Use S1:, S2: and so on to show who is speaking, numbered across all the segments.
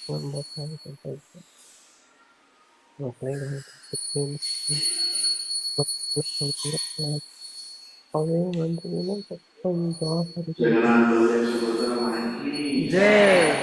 S1: One more time,
S2: जय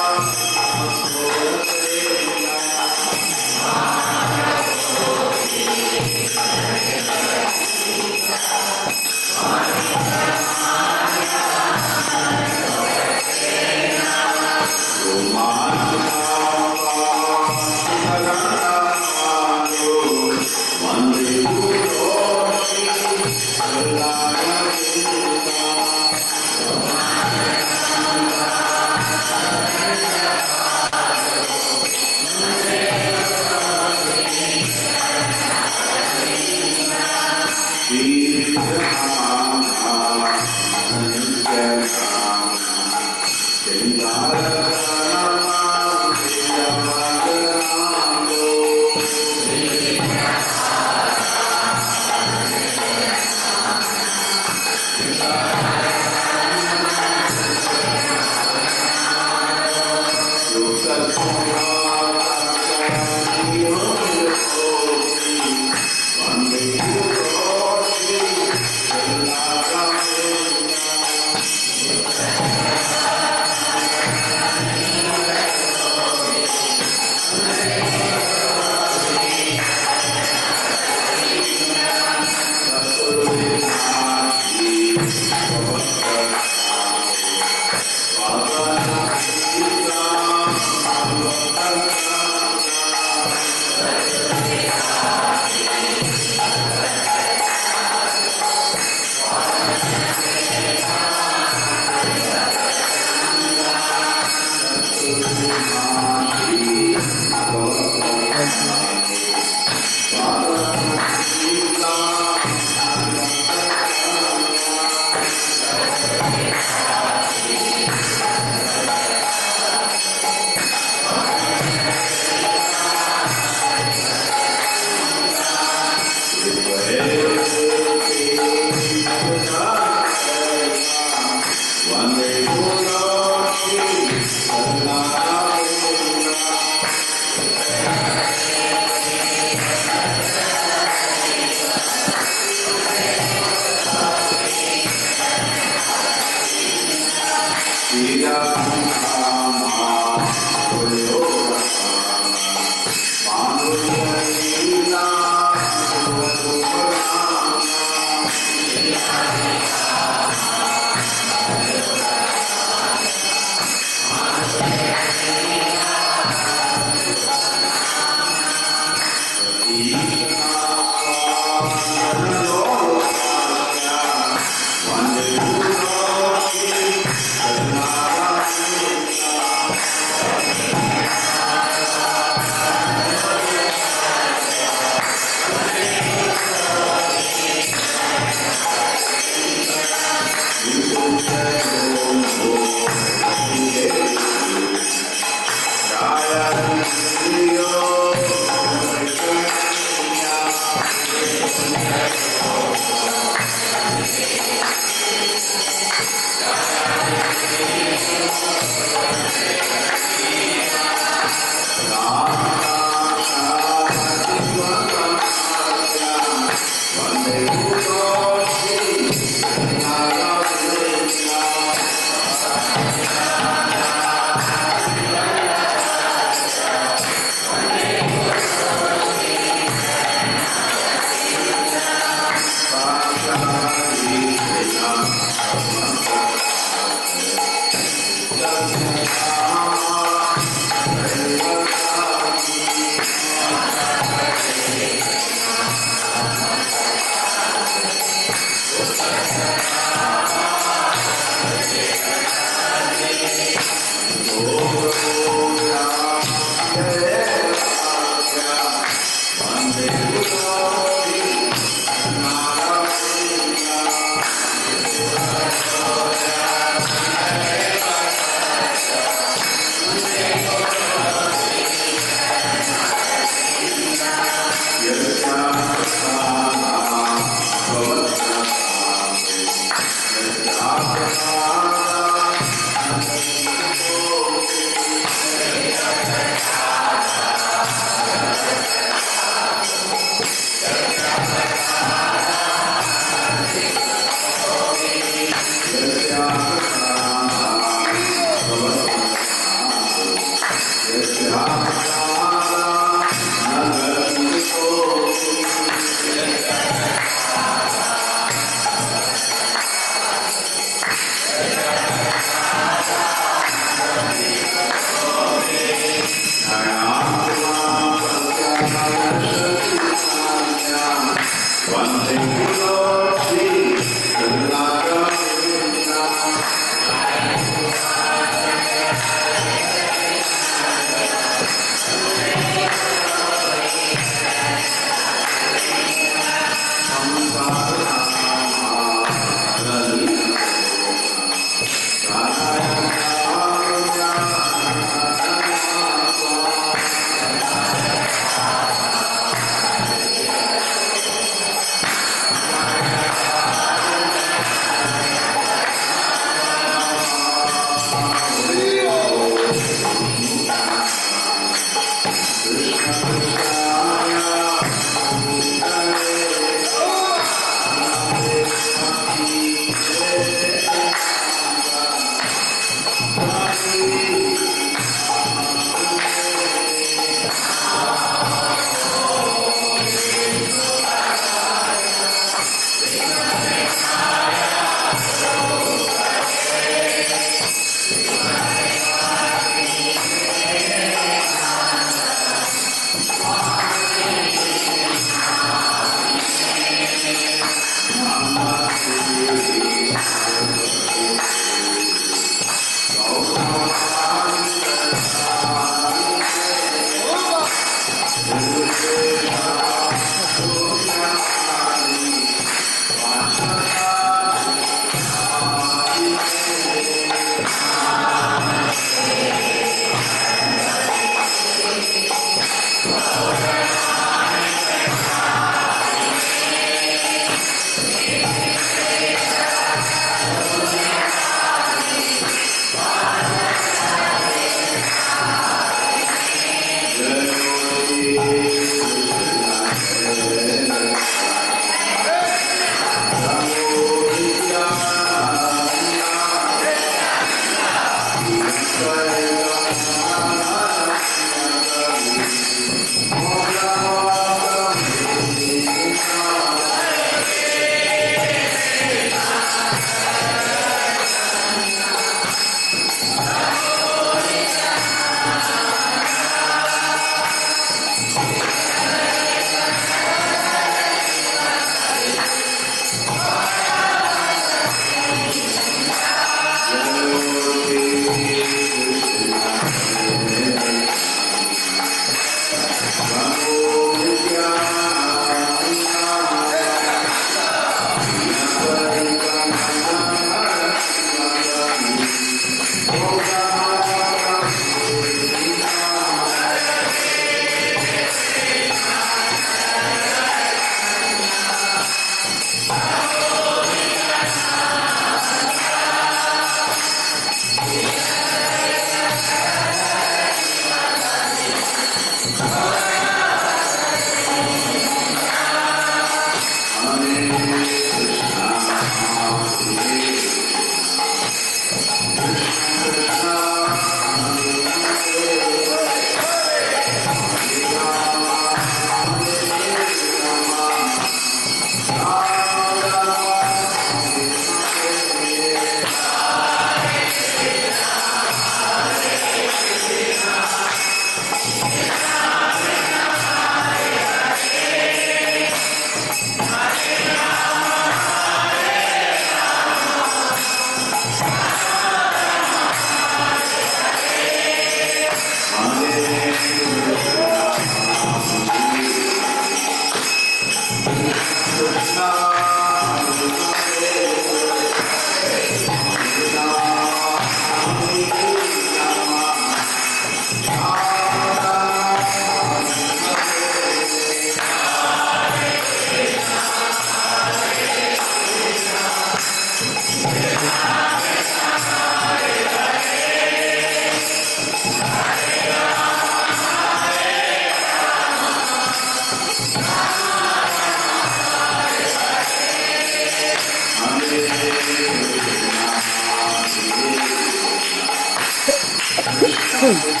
S1: Hmm.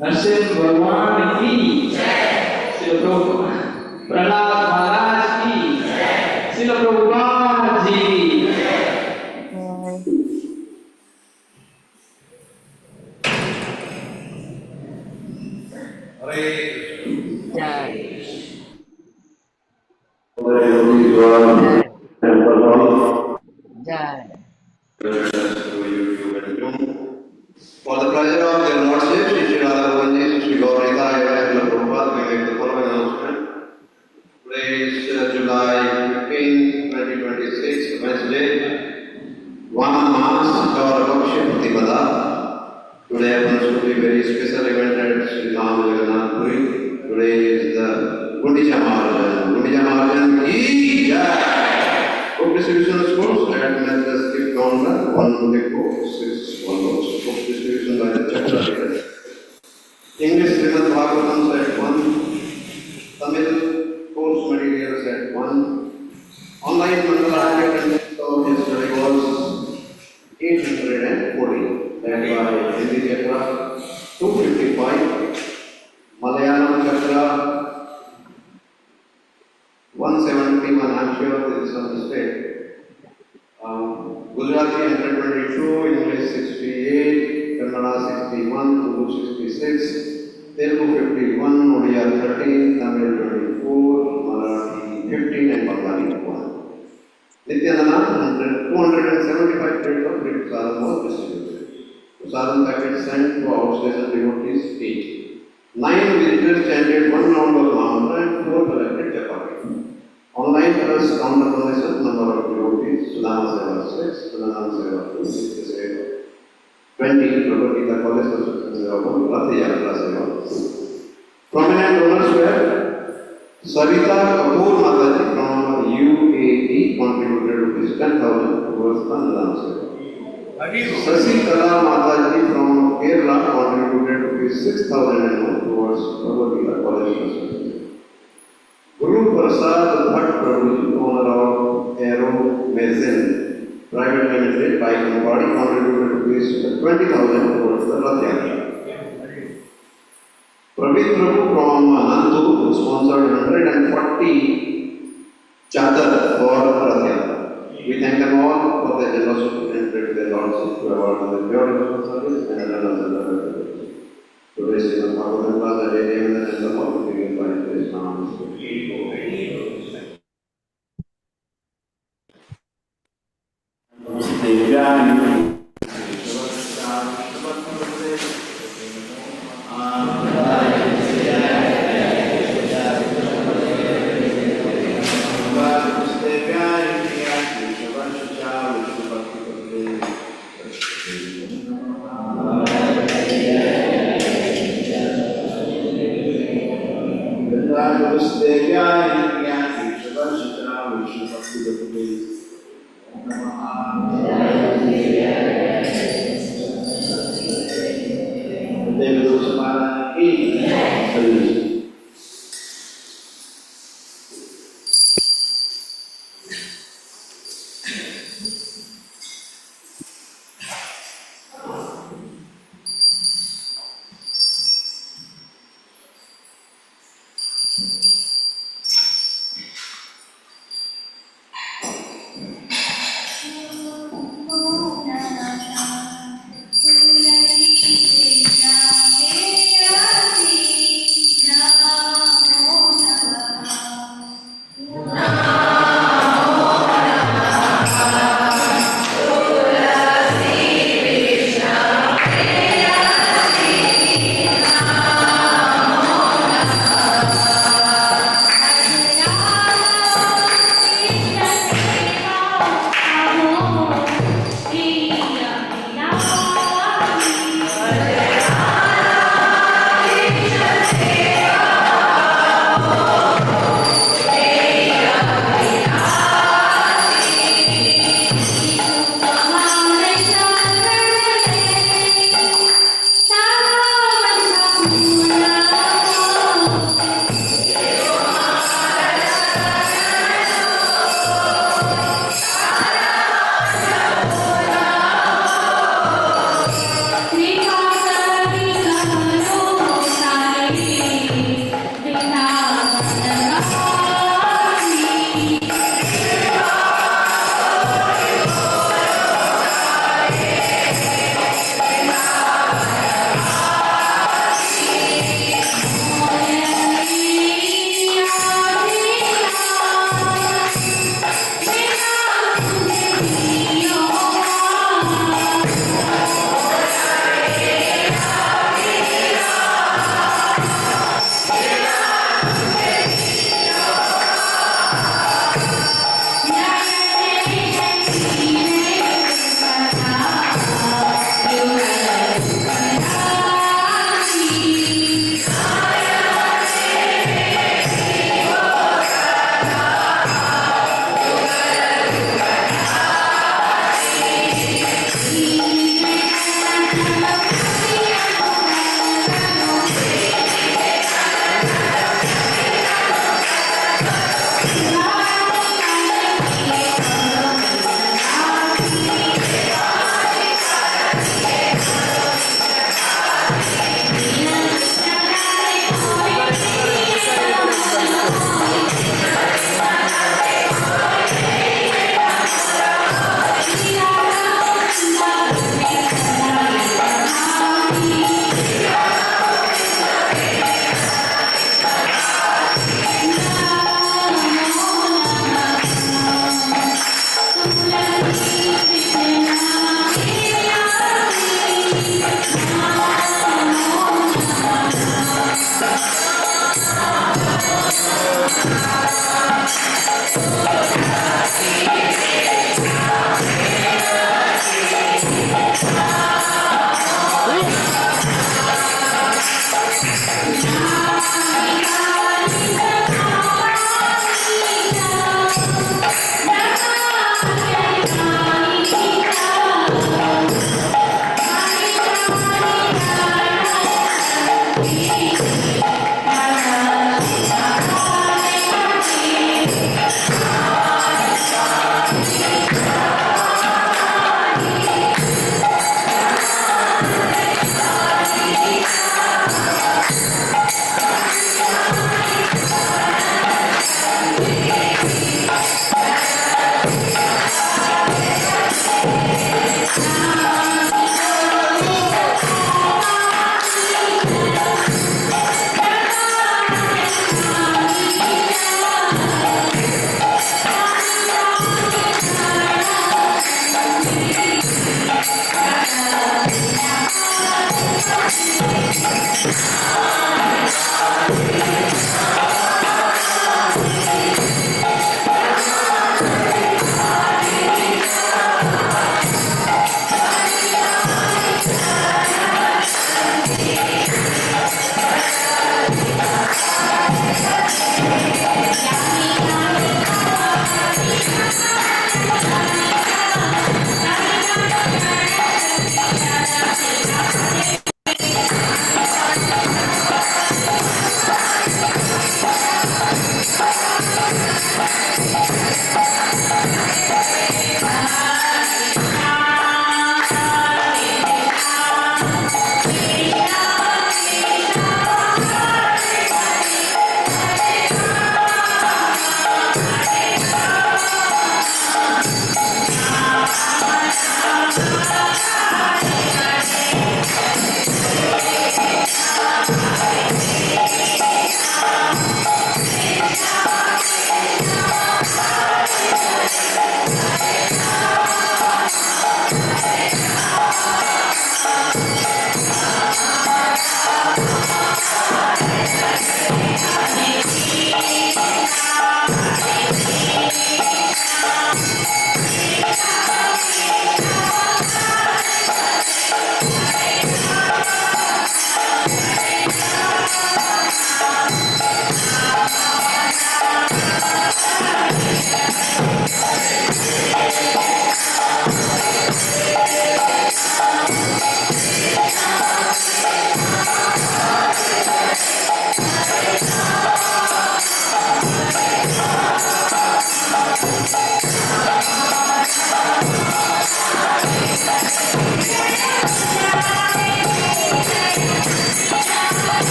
S1: Narasimha भगवान की श्री प्रहलाद महाराज की Shri Prabhupada ji
S2: For the pleasure of their lordship, Sri Sri Radha Govinji, Sri Gaurita, and Srila Prabhupada, we make the following announcement. Today is July 15, 2026, Wednesday. Vana Manas Gauravaksha Pratipada. Today happens to be a very special event at Sri Dham Jagannath Puri. Today is the Gundicha Mahajan. Gundicha Mahajan ki jai. Book distribution schools at Methodist Gift Counter, 1 Depot, 6 1 book distribution by the Chakra. English Srimad Bhagavatam at 1, Tamil course materials at 1, online Mandala attendance of yesterday was 840, led by Hindi Chakra 255, Malayalam Chakra 171, I'm sure there is some mistake. Gujarati 122, English 68, Kannada 61, Urdu 66, Telugu 51, Odia 13, Tamil 24, Marathi 15, and Bengali 1. Nityananda 275 credits of Great Sadhan was distributed. Sadhan packets sent to outstation devotees 8. 9 visitors chanted 1 round of mantra and 4 collected chapati. Online first counter donation number of devotees, Sudhama Seva 6, Sudhama Seva 2, Nitya Seva 20, Prabhupada College Construction Seva 1, Rath Yatra Seva. Prominent donors were Sarita Kapoor Mataji from UAE contributed rupees 10,000 towards the Annadana Seva. Sasi Kala Mataji from Kerala contributed rupees 6,000 and more towards Prabhupada College Construction. Guru Prasad Bhatt Prabhuji, owner of Aero Mazin Private Limited, by Company, contributed rupees 20,000 towards the Rath Yatra. Pravit Prabhu from Anandu sponsored 140 chadar for Rath Yatra. We thank them all for their generosity and pray to their lordship to award them the pure devotional service and another service. Today's Srimad Bhagavatam class at 8 a.m. and the all will begin by today's namaste.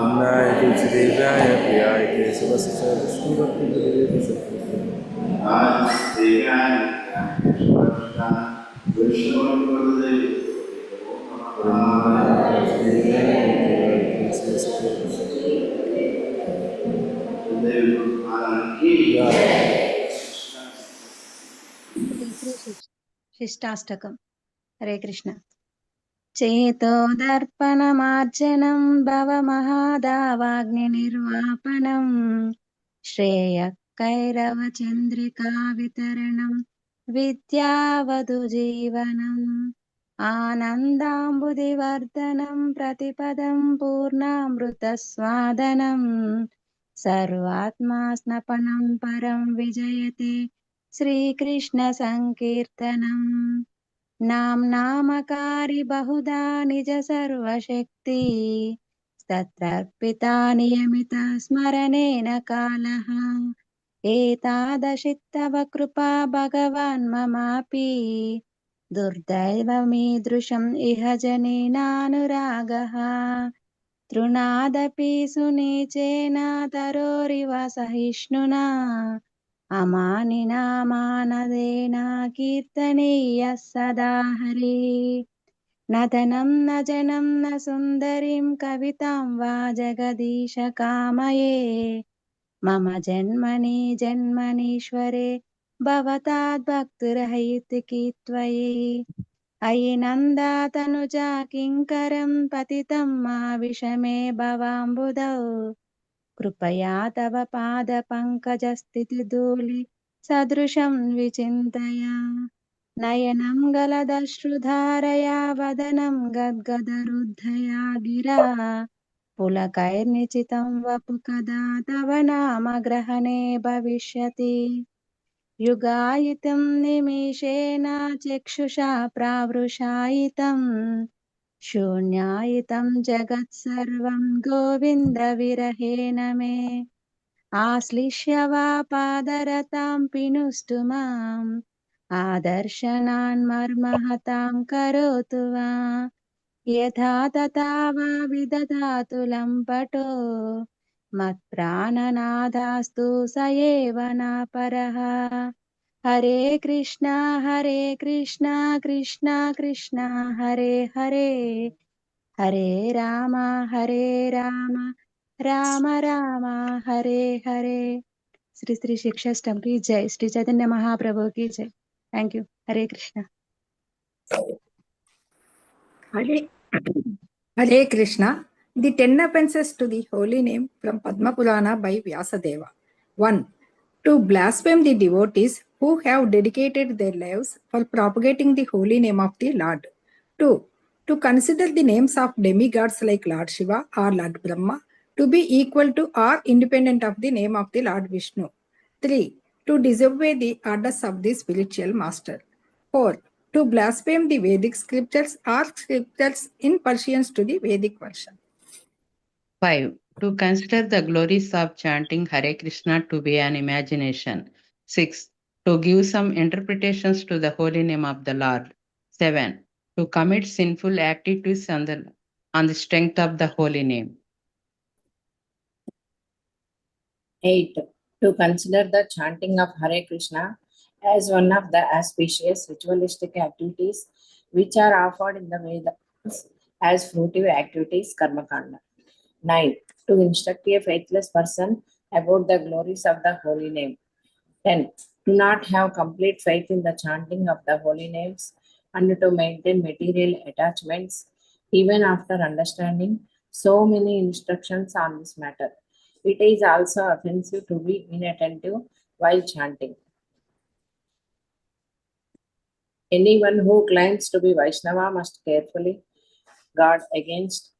S3: अन्नाय तुलसीदेव्याय प्रियाय केशवस्य विष्णुभक्तिप्रदे
S4: शिष्टाष्टकम् हरे कृष्ण चेतो दर्पणमार्जनं भवमहादावाग्निर्वापनं श्रेयः वितरणं विद्यावधुजीवनम् आनन्दाम्बुधिवर्धनं प्रतिपदं पूर्णामृतस्वादनं सर्वात्मा स्नपनं परं विजयते श्रीकृष्णसङ्कीर्तनम् नामकारी बहुधा निज सर्वशक्ति तत्रार्पिता नियमित स्मरणेन कालः एतादृशित्तव कृपा भगवान् ममापि दुर्दैवमीदृशम् इह जनेनानुरागः तृणादपि सुनीचेन तरोरिव सहिष्णुना अमानिना मानदेन कीर्तनीयः सदा हरिः न धनं न जनं न सुन्दरीं कवितां वा जगदीश कामये मम जन्मनि जन्मनीश्वरे भवताद्भक्तिरहैतुकी त्वयि अयि नन्दातनुजा किङ्करं पतितं मा विषमे भवाम्बुधौ कृपया तव पादपङ्कजस्थितिधूलि सदृशं विचिन्तय नयनं गलदश्रुधारया वदनं गद्गदरुद्धया गिरा पुलकैर्निचितं वपु कदा तव नाम ग्रहणे भविष्यति युगायितं निमेषेण चक्षुषा प्रावृषायितं शून्यायितं जगत्सर्वं गोविन्दविरहेण मे आश्लिष्य वा पादरतां पिनुष्टु माम् आदर्शनान्मर्महतां करोतु वा यथा तथा वा विदधातु लम्पटो मत्प्राणनादास्तु स एव न परः हरे कृष्णा कृष्णा कृष्ण हरे हरे हरे राम राम राम हरे हरे श्री श्री शिक्षाष्टम की जय श्री चैतन्य महाप्रभु की जय thank you Hare Krishna
S5: Hare, Hare Krishna. The 10 offenses to the holy name from Padma Purana by Vyasadeva. 1. To blaspheme the devotees who have dedicated their lives for propagating the holy name of the Lord. 2. To consider the names of demigods like Lord Shiva or Lord Brahma to be equal to or independent of the name of the Lord Vishnu. 3. To disobey the orders of the spiritual master. 4. To blaspheme the Vedic scriptures or scriptures in pursuance to the Vedic version.
S6: 5. To consider the glories of chanting Hare Krishna to be an imagination. 6. To give some interpretations to the holy name of the Lord. 7. To commit sinful activities on the strength of the holy name.
S7: 8. To consider the chanting of Hare Krishna as one of the auspicious ritualistic activities which are offered in the Vedas as fruitive activities, Karma Kanda. 9. To instruct a faithless person about the glories of the holy name. 10. To not have complete faith in the chanting of the holy names and to maintain material attachments even after understanding so many instructions on this matter. It is also offensive to be inattentive while chanting. Anyone who claims to be Vaishnava must carefully guard against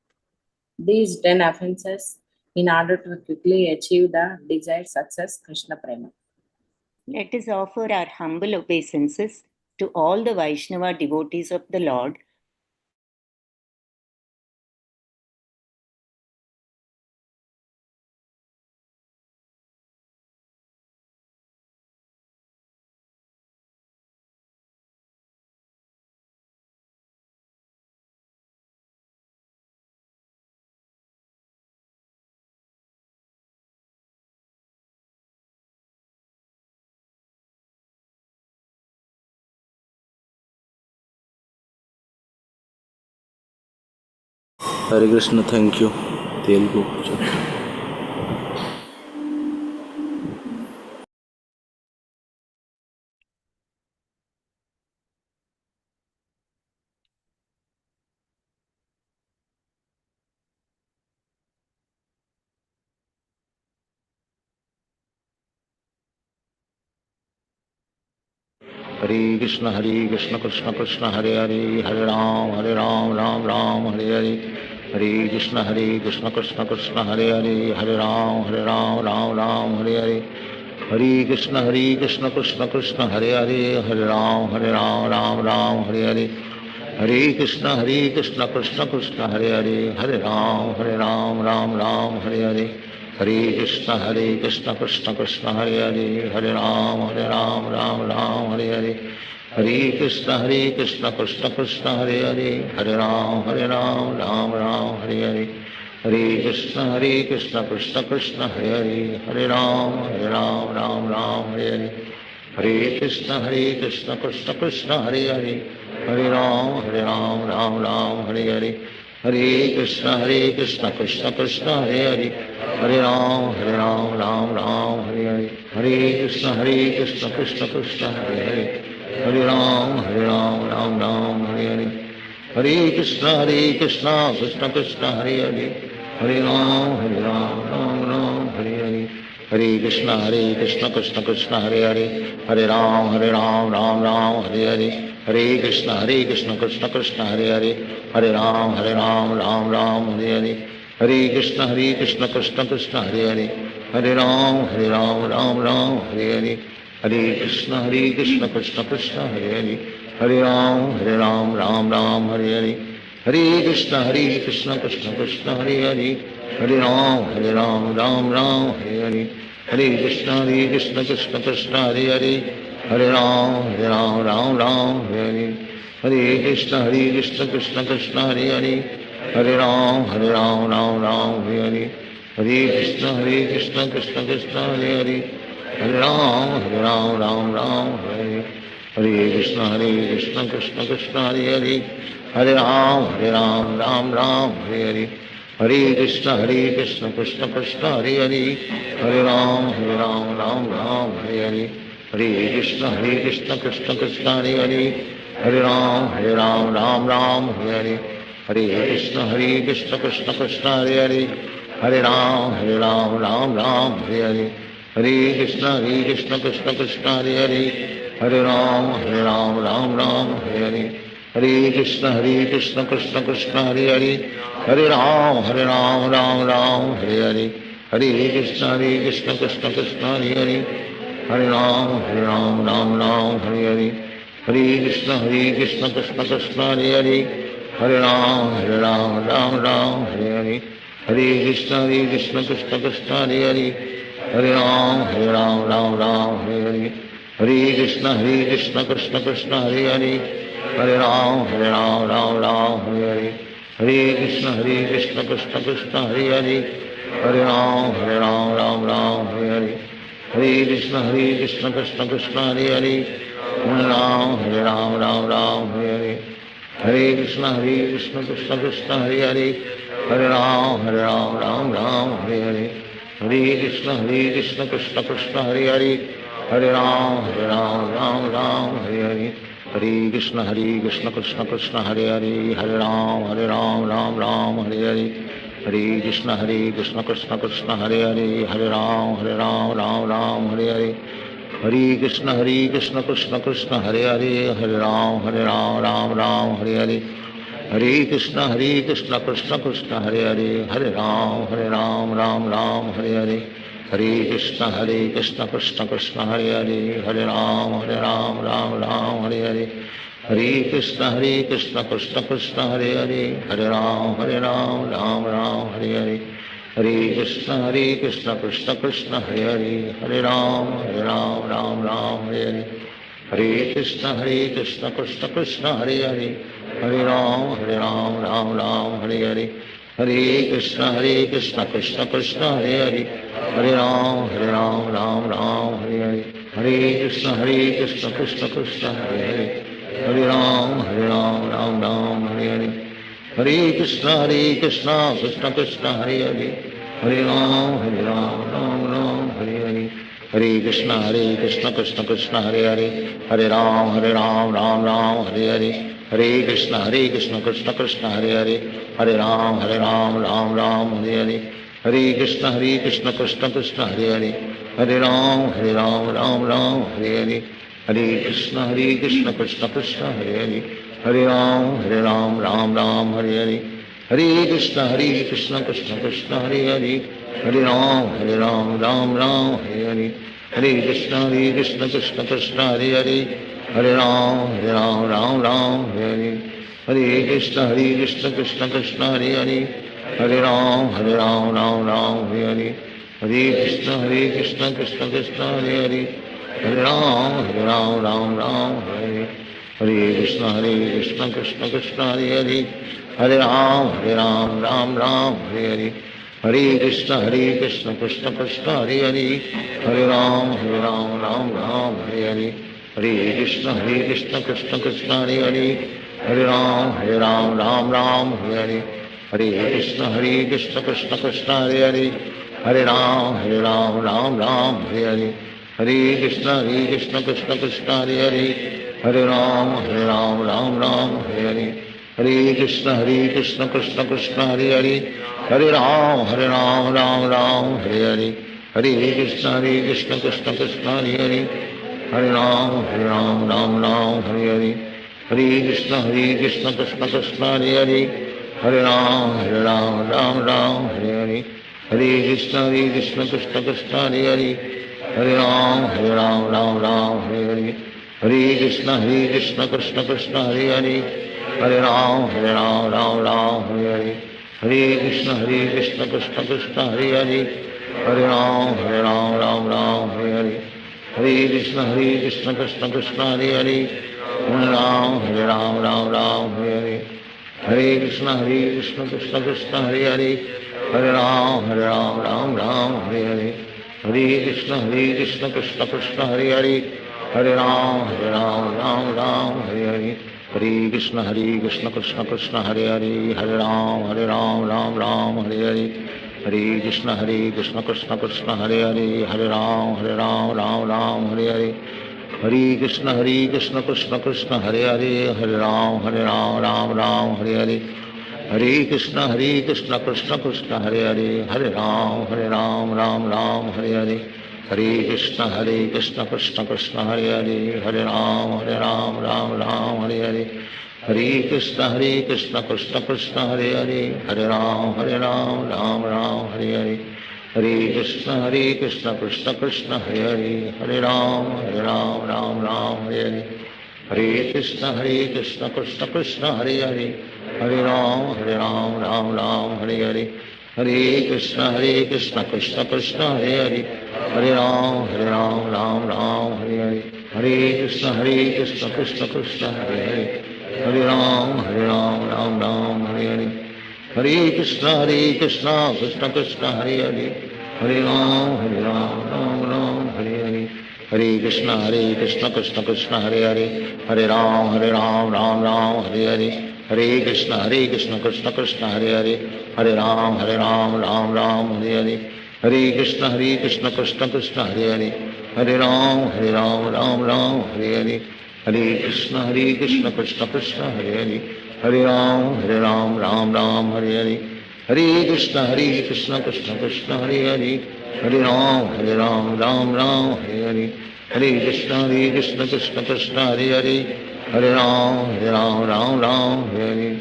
S7: these 10 offenses in order to quickly achieve the desired success, Krishna Prema.
S8: Let us offer our humble obeisances to all the Vaishnava devotees of the Lord
S3: Hare Krishna, thank you. Telugu
S9: Hare Krishna Krishna Krishna Hare Hare, Hare Ram Ram Ram Hare Hare, Hare Krishna Krishna Krishna Hare Hare, Hare Ram Ram Ram Hare Hare, Hare Krishna Krishna Krishna Hare Hare, Hare Ram Ram Ram Hare Hare, Hare Krishna Krishna Krishna Hare Hare, Hare Ram Ram Ram Hare Hare, Hare Krishna Krishna Krishna Hare Hare, Hare Ram Ram Ram Hare Hare, Hare Krishna Krishna Krishna Hare Hare, Hare Ram Ram Ram Hare Hare, Hare Krishna Krishna Krishna Hare Hare, Hare Ram Ram Ram Hare Hare, Hare Krishna Krishna Krishna Hare Hare, Hare Ram Ram Ram Hare Hare, Hare Krishna Krishna Krishna Hare Hare, Hare Ram Ram Hare Hare, Hare Krishna Krishna Krishna Hare Hare, Hare Ram Ram Ram Hare Hare, Hare Krishna Krishna Krishna Hare Hare, Hare Ram Ram Ram Hare Hare, Hare Krishna Krishna Krishna Hare Hare, Hare Ram Ram Ram Hare Hare, Hare Krishna Krishna Krishna Hare Hare, Hare Ram Ram Ram Hare Hare, Hare Krishna Krishna Krishna Hare Hare, Hare Ram Ram Ram Hare Hare, Hare Krishna Krishna Krishna Hare Hare, Hare Ram Ram Hare Hare, Hare Krishna Krishna Krishna Hare Hare, Hare Ram Ram Ram Hare Hare, Hare Krishna Krishna Krishna Hare Hare, Hare Ram Ram Ram Hare Hare, Hare Krishna Krishna Krishna Hare Hare, Hare Ram Ram Ram Hare Hare, Hare Krishna Krishna Krishna Hare Hare, Hare Ram Ram Hare, Hare Krishna Krishna Krishna Hare Hare, Hare Ram Ram Hare Hare, Hare Krishna Krishna Krishna Hare Hare, Hare Ram Ram Ram Hare Hare, Hare Krishna Krishna Krishna Hare Hare, Hare Ram Ram Hare Hare, Hare Krishna Krishna Krishna Hare Hare, Hare Ram Ram Hare Hare, Hare Krishna Krishna Krishna Hare Hare, Hare Ram Ram Hare Hare, Hare Krishna Krishna Krishna Hare Hare, Hare Ram Ram Ram Hare Hare, Hare Krishna Krishna Krishna Hare Hare, Hare Ram Ram Hare Hare, Hare Krishna Krishna Krishna Hare Hare, Hare Ram Ram Hare Hare, Hare Krishna Krishna Krishna Hare Hare, Hare Ram Ram Hare Hare, Hare Krishna Krishna Krishna Hare Hare, Hare Ram Ram Hare Hare, Hare Krishna Krishna Krishna Hare Hare, Hare Ram Ram Hare Hare, Hare Krishna Krishna Krishna Hare Hare, Hare Ram Ram Hare Hare, Hare Krishna Krishna Krishna Hare Hare, Hare Ram Ram Hare Hare, Hare Krishna Krishna Krishna Hare Hare, Hare Ram Ram Hare Hare, Hare Krishna Krishna Krishna Hare Hare, Hare Ram Ram Hare Hare, Hare Krishna Krishna Krishna Hare Hare, Hare Ram Ram Hare Hare, Hare Krishna Krishna Krishna Hare Hare, Hare Ram Ram Hare Hare, Hare Krishna Krishna Krishna Hare Hare, Hare Ram Ram Hare Hare, Hare Krishna Krishna Krishna Hare Hare, Hare Ram Ram Hare Hare, Hare Krishna Krishna Krishna Hare Hare, Hare Ram Ram Hare Hare, Hare Krishna Krishna Krishna Hare Hare, Hare Ram Ram Hare Hare, Hare Krishna Krishna Krishna Hare Hare, Hare Ram Ram Hare Hare, Hare Krishna Krishna Krishna Hare Hare, Hare Ram Ram Hare Hare, Hare Krishna Krishna Krishna Hare Hare, Hare Ram Ram Ram Hare Hare, Hare Krishna Krishna Krishna Hare Hare, Hare Ram Ram Ram Hare Hare, Hare Krishna Krishna Krishna Hare Hare, Hare Ram Ram Ram Hare Hare, Hare Krishna Krishna Krishna Hare Hare, Hare Ram Ram Ram Hare Hare, Hare Krishna Krishna Krishna Hare Hare, Hare Ram Ram Ram Hare Hare, Hare Krishna Krishna Krishna Hare Hare, Hare Ram Ram Hare Hare, Hare Krishna Krishna Krishna Hare Hare, Hare Ram Ram Hare Hare, Hare Krishna Krishna Krishna Hare Hare, Hare Ram Ram Hare Hare, Hare Krishna Krishna Krishna Hare Hare, Hare Ram Ram Hare Hare, Hare Krishna Krishna Krishna Hare Hare, Hare Ram Ram Hare Hare, Hare Krishna Krishna Krishna Hare Hare, Hare Ram Ram Hare Hare, Hare Krishna Krishna Krishna Hare Hare, Hare Ram Ram Hare Hare, Hare Krishna Krishna Krishna Hare Hare, Hare Ram Ram Hare Hare, Hare Krishna Krishna Krishna Hare Hare, Hare Ram Ram Hare Hare, Hare Krishna Krishna Krishna Hare Hare, Hare Ram Ram Hare Hare, Hare Krishna Krishna Krishna Hare Hare, Hare Ram Ram Hare Hare, Hare Krishna Krishna Krishna Hare Hare, Hare Ram Ram Hare Hare, Hare Krishna Krishna Krishna Hare Hare, Hare Ram Ram Hare Hare, Hare Krishna Krishna Krishna Hare Hare, Hare Ram Ram Hare Hare, Hare Krishna Krishna Krishna Hare Hare, Hare Ram Ram Hare Hare, Hare Krishna Krishna Krishna Hare Hare, Hare Ram Ram Hare Hare, Hare Krishna Krishna Krishna Hare Hare, Hare Ram Hare Hare, Hare Krishna Krishna Krishna Hare Hare, Hare Ram Ram Hare Hare, Hare Krishna Krishna Krishna Hare Hare, Hare Ram Ram Hare Hare, Hare Krishna Krishna Krishna Hare Hare, Hare Ram Ram Hare Hare, Hare Krishna Krishna Krishna Hare Hare, Hare Ram Ram Hare Hare, Hare Krishna Krishna Krishna Hare Hare, Hare Ram Ram Hare Hare, Hare Krishna Krishna Krishna Hare Hare, Hare Ram Ram Hare Hare, Hare Krishna Krishna Krishna Hare Hare, Hare Ram Ram Hare Hare, Hare Krishna Krishna Krishna Hare Hare, Hare Ram Ram Hare Hare, Hare Krishna Krishna Krishna Hare Hare, Hare Ram Ram Hare Hare, Hare Krishna Krishna Krishna Hare Hare, Hare Ram Ram Hare Hare, Hare Krishna Krishna Krishna Hare Hare, Hare Ram Ram Hare Hare, Hare Krishna Krishna Krishna Hare Hare, Hare Ram Ram Hare Hare, Hare Krishna Krishna Krishna Hare Hare, Hare Ram Hare Hare, Hare Krishna Krishna Krishna Hare Hare, Hare Ram Ram Hare Hare, Hare Krishna Krishna Krishna Hare Hare, Hare Ram Ram Hare Hare, Hare Krishna Krishna Krishna Hare Hare, Hare Ram Ram Hare Hare, Hare Krishna Krishna Krishna Hare Hare, Hare Ram Ram Hare Hare, Hare Krishna Krishna Krishna Hare Hare, Hare Ram Ram Hare Hare,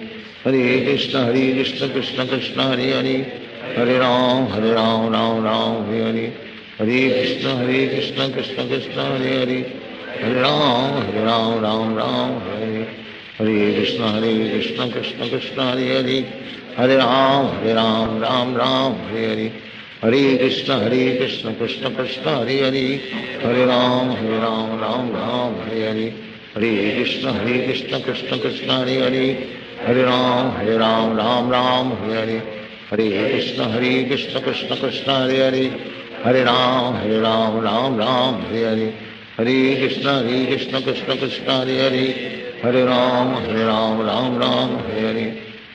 S9: Hare Krishna Krishna Krishna Hare Hare, Hare Ram Ram Hare Hare, Hare Krishna Krishna Krishna Hare Hare, Hare Ram Ram Hare Hare, Hare Krishna Krishna Krishna Hare Hare, Hare Ram Ram Hare Hare, Hare Krishna Krishna Krishna Hare Hare, Hare Ram Ram Hare Hare, Hare Krishna Krishna Krishna Hare Hare, Hare Ram Ram Hare Hare, Hare Krishna Krishna Krishna Hare Hare, Hare Ram Ram Hare Hare, Hare Krishna Krishna Krishna Hare Hare, Hare Ram Ram Hare Hare, Hare Krishna Krishna Krishna Hare Hare, Hare Ram Ram Hare Hare,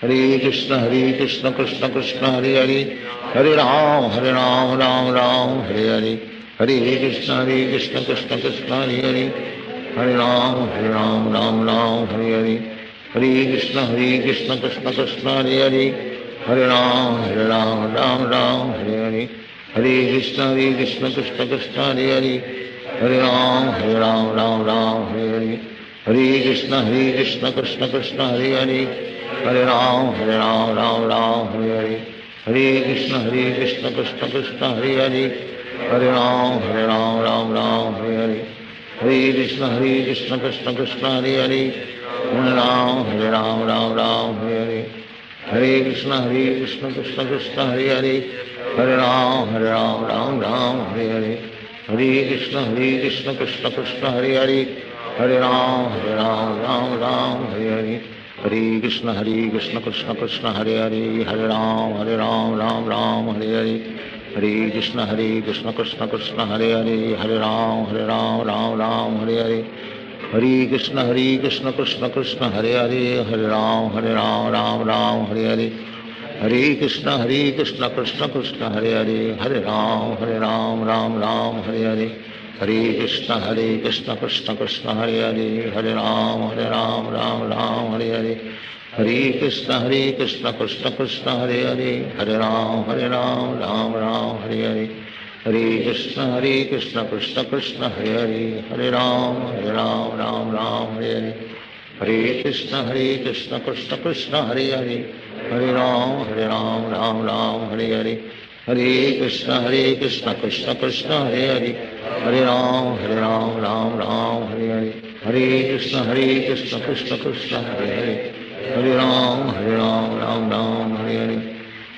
S9: Hare Krishna Krishna Krishna Hare Hare, Hare Ram Ram Ram Hare Hare, Hare Krishna Krishna Krishna Hare Hare, Hare Ram Ram Ram Hare Hare, Hare Krishna Krishna Krishna Hare Hare, Hare Ram Ram Ram Hare Hare, Hare Krishna Krishna Krishna Hare Hare, Hare Ram Ram Ram Hare Hare, Hare Krishna Krishna Krishna Hare Hare, Hare Ram Ram Ram Hare Hare, Hare Krishna Krishna Krishna Hare Hare, Hare Ram Ram Ram Hare Hare, Hare Krishna Krishna Krishna Hare Hare, Hare Ram Ram Hare Hare, Hare Krishna Krishna Krishna Hare Hare, Hare Ram Ram Hare Hare, Hare Krishna Krishna Krishna Hare Hare, Hare Ram Ram Hare Hare, Hare Krishna Krishna Krishna Hare Hare, Hare Ram Ram Hare Hare, Hare Krishna Krishna Krishna Hare Hare, Hare Ram Ram Hare Hare, Hare Krishna Krishna Krishna Hare Hare, Hare Ram Ram Hare Hare, Hare Krishna Krishna Krishna Hare Hare, Hare Ram Ram Hare Hare, Hare Krishna Krishna Krishna Hare Hare, Hare Ram Ram Hare Hare, Hare Krishna Krishna Krishna Hare Hare, Hare Ram Ram Hare Hare, Hare Krishna Krishna Krishna Hare Hare, Hare Ram Ram Hare Hare, Hare Krishna Krishna Krishna Hare Hare, Hare Ram Ram Hare Hare, Hare Krishna Krishna Krishna Hare Hare, Hare Ram Ram Hare Hare, Hare Krishna Krishna Krishna Hare Hare, Hare Ram Ram Hare Hare, Hare Krishna Krishna Krishna Hare Hare, Hare Ram Ram Hare Hare, Hare Krishna Krishna Krishna Hare Hare, Hare Ram Ram Hare Hare,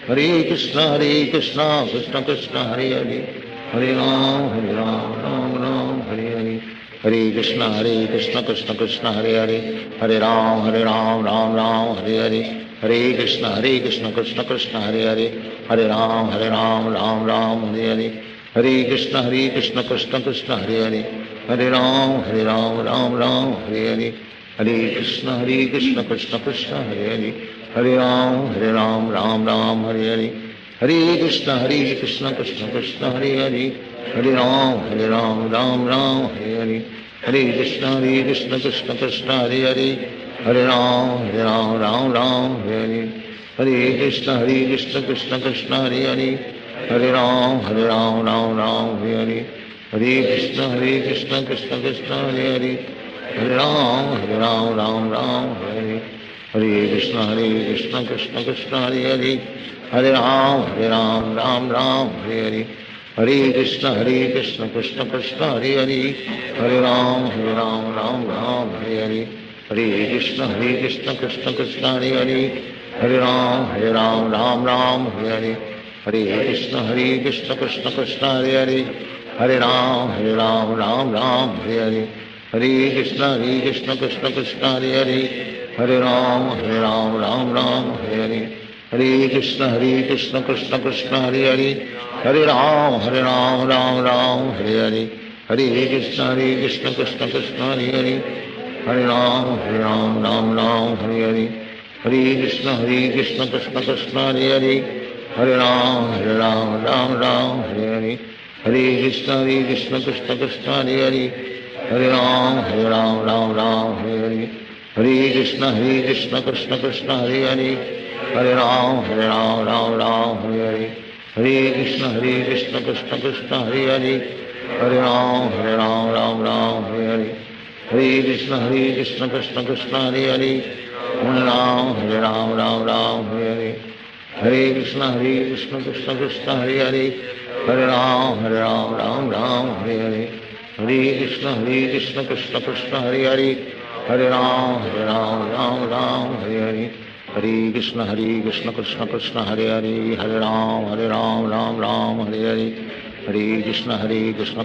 S9: Hare Krishna Krishna Krishna Hare Hare, Hare Ram Ram Hare Hare, Hare Krishna Krishna Krishna Hare Hare, Hare Ram Ram Hare Hare, Hare Krishna Krishna Krishna Hare Hare, Hare Ram Ram Hare Hare, Hare Krishna Krishna Krishna Hare Hare, Hare Ram Ram Hare Hare, Hare Krishna Krishna Krishna Hare Hare, Hare Ram Ram Hare Hare, Hare Krishna Krishna Krishna Hare Hare, Hare Ram Ram Hare Hare, Hare Krishna Krishna Krishna Hare Hare, Hare Ram Ram Hare Hare, Hare Krishna Krishna Krishna Hare Hare, Hare Ram Ram Hare Hare, Hare Krishna Krishna Krishna Hare Hare, Hare Ram Ram Hare Hare, Hare Krishna Krishna Krishna Hare Hare, Hare Ram Ram Hare Hare, Hare Krishna Krishna Krishna Hare Hare, Hare Ram Ram Hare Hare, Hare Krishna Krishna Krishna Hare Hare, Hare Ram Ram Hare Hare, Hare Krishna Krishna Krishna Hare Hare, Hare Ram Ram Hare Hare, Hare Krishna Krishna Krishna Hare Hare, Hare Ram Ram Hare Hare, Hare Krishna Krishna Krishna Hare Hare, Hare Ram Ram Hare Hare, Hare Krishna Krishna Krishna Hare Hare, Hare Ram Ram Hare Hare, Hare Krishna Krishna Krishna Hare Hare, Hare Ram Ram Hare Hare, Hare Krishna Krishna Krishna Hare Hare, Hare Ram Ram Hare Hare, Hare Krishna Krishna Krishna Hare Hare, Hare Ram Hare Hare, Hare Krishna Krishna Krishna Hare Hare, Hare Ram Ram Hare Hare, Hare Krishna Krishna Krishna Hare Hare, Hare Ram Ram Hare Hare, Hare Krishna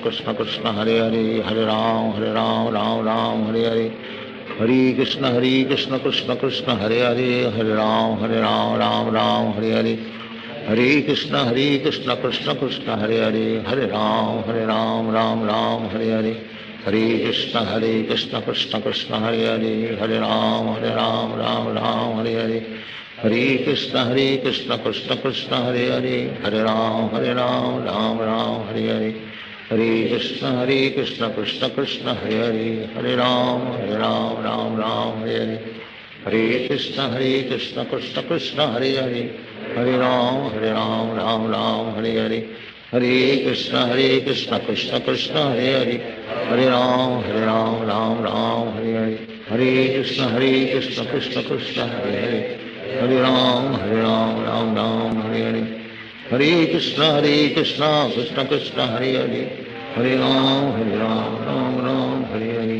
S9: Krishna Krishna Hare Hare, Hare Ram Ram Hare Hare, Hare Krishna Krishna Krishna Hare Hare, Hare Ram Ram Hare Hare, Hare Krishna Krishna Krishna Hare Hare, Hare Ram Ram Hare Hare, Hare Krishna Krishna Krishna Hare Hare, Hare Ram Ram Hare Hare, Hare Krishna Krishna Krishna Hare Hare, Hare Ram Ram Hare Hare, Hare Krishna Krishna Krishna Hare Hare, Hare Ram Ram Ram Hare Hare, Hare Krishna Krishna Krishna Hare Hare, Hare Ram Ram Ram Hare Hare, Hare Krishna Krishna Krishna Hare Hare, Hare Ram Ram Ram Hare Hare, Hare Krishna Krishna Krishna Hare Hare, Hare Ram Ram Ram Hare Hare, Hare Krishna Krishna Krishna Hare Hare, Hare Ram Ram Ram Hare Hare, Hare Krishna Krishna Krishna Hare Hare, Hare Ram Ram Hare Hare,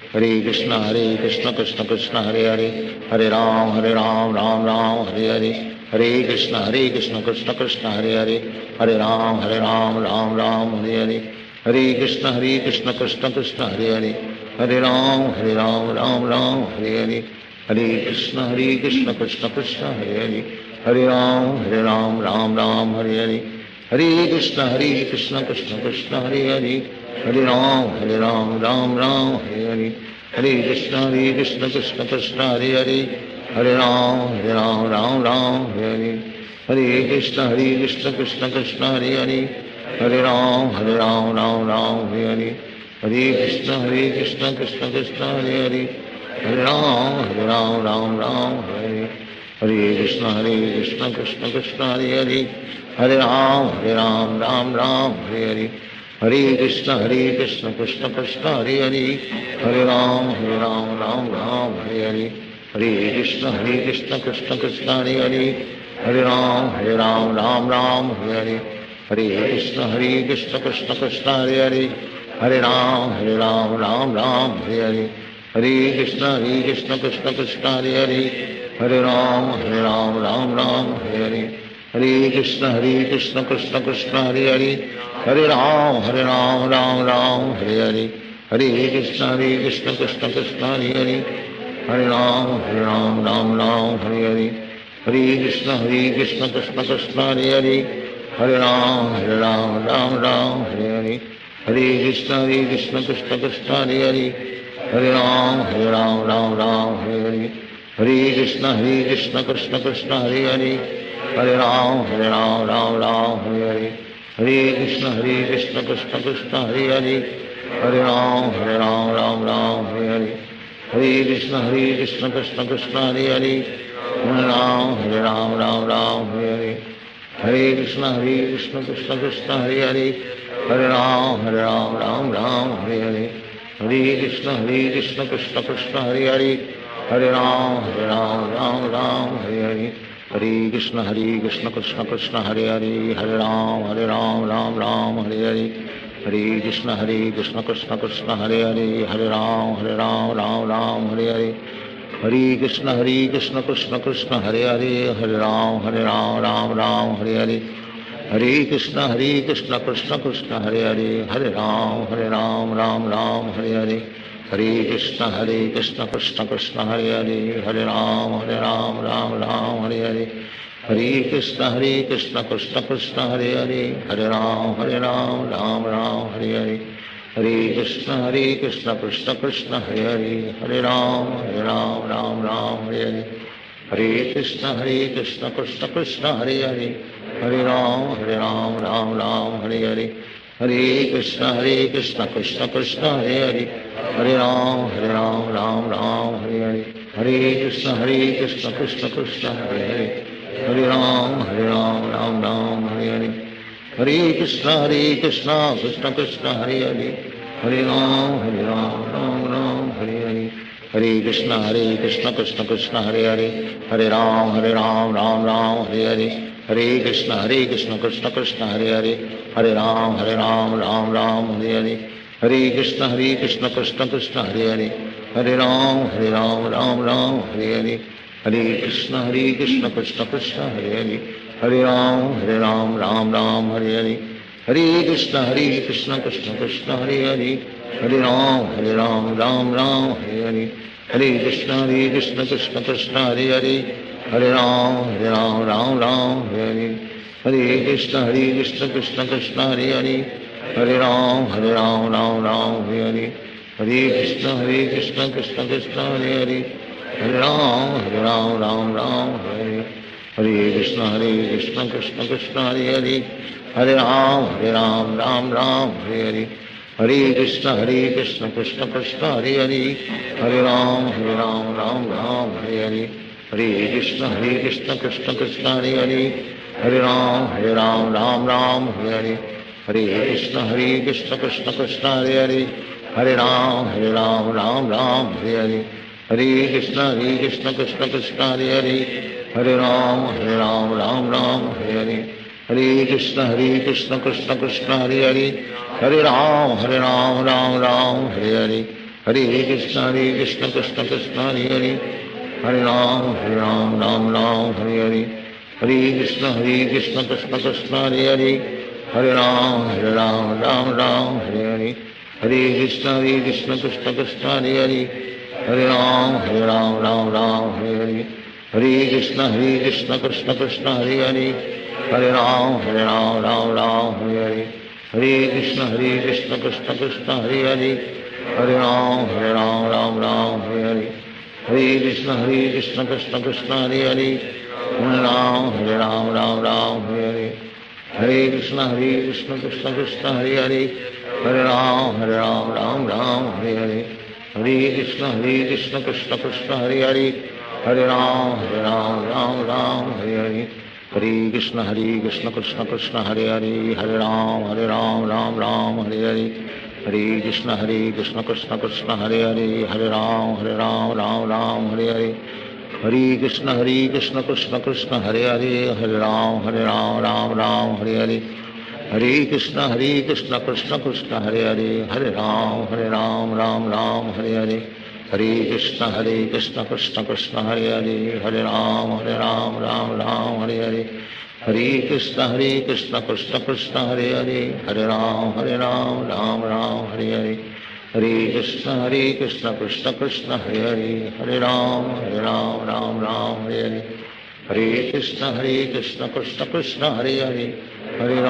S9: Hare Krishna Krishna Krishna Hare Hare, Hare Ram Ram Ram Hare Hare, Hare Krishna Krishna Krishna Hare Hare, Hare Ram Ram Ram Hare Hare, Hare Krishna Krishna Krishna Hare Hare, Hare Ram Ram Ram Hare Hare, Hare Krishna Krishna Krishna Hare Hare, Hare Ram Ram Hare Hare, Hare Krishna Krishna Krishna Hare Hare, Hare Ram Ram Hare Hare, Hare Krishna Krishna Krishna Hare Hare, Hare Ram Ram Hare Hare, Hare Krishna Krishna Krishna Hare Hare, Hare Ram Ram Hare Hare, Hare Krishna Krishna Krishna Hare Hare, Hare Ram Ram Hare Hare, Hare Krishna Krishna Krishna Hare Hare, Hare Ram Ram Hare Hare, Hare Krishna Krishna Krishna Hare Hare, Hare Ram Ram Hare Hare, Hare Krishna Krishna Krishna Hare Hare, Hare Ram Ram Hare Hare, Hare Krishna Krishna Krishna Hare Hare, Hare Ram Ram Hare Hare, Hare Krishna Krishna Krishna Hare Hare, Hare Ram Ram Hare Hare, Hare Krishna Krishna Krishna Hare Hare, Hare Ram Ram Hare Hare, Hare Krishna Krishna Krishna Hare Hare, Hare Ram Ram Hare Hare, Hare Krishna Krishna Krishna Hare Hare, Hare Ram Ram Hare Hare, Hare Krishna Krishna Krishna Hare Hare, Hare Ram Ram Hare Hare, Hare Krishna Krishna Krishna Hare Hare, Hare Ram Ram Hare Hare, Hare Krishna Krishna Krishna Hare Hare, Hare Ram Ram Hare Hare, Hare Krishna Krishna Krishna Hare Hare, Hare Ram Ram Hare Hare, Hare Krishna Krishna Krishna Hare Hare, Hare Ram Ram Hare Hare, Hare Krishna Krishna Krishna Hare Hare, Hare Ram Ram Hare Hare, Hare Krishna Krishna Krishna Hare Hare, Hare Ram Ram Hare Hare, Hare Krishna Krishna Krishna Hare Hare, Hare Ram Ram Hare Hare, Hare Krishna Krishna Krishna Hare Hare, Hare Ram Ram Hare Hare, Hare Krishna Krishna Krishna Hare Hare, Hare Ram Ram Hare Hare, Hare Krishna Krishna Krishna Hare Hare, Hare Ram Ram Hare Hare, Hare Krishna Krishna Krishna Hare Hare, Hare Ram Ram Hare Hare, Hare Krishna Krishna Krishna Hare Hare, Hare Ram Ram Hare Hare, Hare Krishna Krishna Krishna Hare Hare, Hare Ram Ram Hare Hare, Hare Krishna Krishna Krishna Hare Hare, Hare Ram Ram Hare Hare, Hare Krishna Krishna Krishna Hare Hare, Hare Ram Ram Hare Hare, Hare Krishna Krishna Krishna Hare Hare, Hare Ram Ram Hare Hare, Hare Krishna Krishna Krishna Hare Hare, Hare Ram Ram Hare Hare, Hare Krishna Krishna Krishna Hare Hare, Hare Ram Ram Hare Hare, Hare Krishna Krishna Krishna Hare Hare, Hare Ram Ram Hare Hare, Hare Krishna Krishna Krishna Hare Hare, Hare Ram Ram Hare Hare, Hare Krishna Krishna Krishna Hare Hare, Hare Ram Ram Hare Hare, Hare Krishna Krishna Krishna Hare Hare, Hare Ram Ram Hare Hare, Hare Krishna Krishna Krishna Hare Hare, Hare Ram Ram Hare Hare, Hare Krishna Krishna Krishna Hare Hare, Hare Ram Ram Hare Hare, Hare Krishna Krishna Krishna Hare Hare, Hare Ram Ram Ram Hare Hare, Hare Krishna Krishna Krishna Hare Hare, Hare Ram Ram Ram Hare Hare, Hare Krishna Krishna Krishna Hare Hare, Hare Ram Ram Hare Hare, Hare Krishna Krishna Krishna Hare Hare, Hare Ram Ram Hare Hare, Hare Krishna Krishna Krishna Hare Hare, Hare Ram Ram Hare Hare, Hare Krishna Krishna Krishna Hare Hare, Hare Ram Ram Hare Hare, Hare Krishna Krishna Krishna Hare Hare, Hare Ram Ram Hare Hare, Hare Krishna Krishna Krishna Hare Hare, Hare Ram Ram Hare Hare, Hare Krishna Krishna Krishna Hare Hare, Hare Ram Ram Hare Hare, Hare Krishna Krishna Krishna Hare Hare, Hare Ram Ram Hare Hare, Hare Krishna Krishna Krishna Hare Hare, Hare Ram Ram Hare Hare, Hare Krishna Krishna Krishna Hare Hare, Hare Ram Ram Hare Hare, Hare Krishna Krishna Krishna Hare Hare, Hare Ram Ram Hare Hare, Hare Krishna Krishna Krishna Hare Hare, Hare Ram Ram Hare Hare, Hare Krishna Krishna Krishna Hare Hare, Hare Ram Ram Hare Hare, Hare Krishna Krishna Krishna Hare Hare, Hare Ram Ram Hare Hare, Hare Krishna Krishna Krishna Hare Hare, Hare Ram Ram Hare Hare, Hare Krishna Krishna Krishna Hare Hare, Hare Ram Ram Hare Hare, Hare Krishna Krishna Krishna Hare Hare, Hare Ram Ram Hare Hare, Hare Krishna Krishna Krishna Hare Hare, Hare Ram Ram Hare Hare, Hare Krishna Krishna Krishna Hare Hare, Hare Ram Ram Hare Hare, Hare Krishna Krishna Krishna Hare Hare, Hare Ram Ram Hare Hare, Hare Krishna Krishna Krishna Hare Hare, Hare Ram Ram Hare Hare, Hare Krishna Krishna Krishna Hare Hare, Hare Ram Ram Hare Hare, Hare Krishna Krishna Krishna Hare Hare, Hare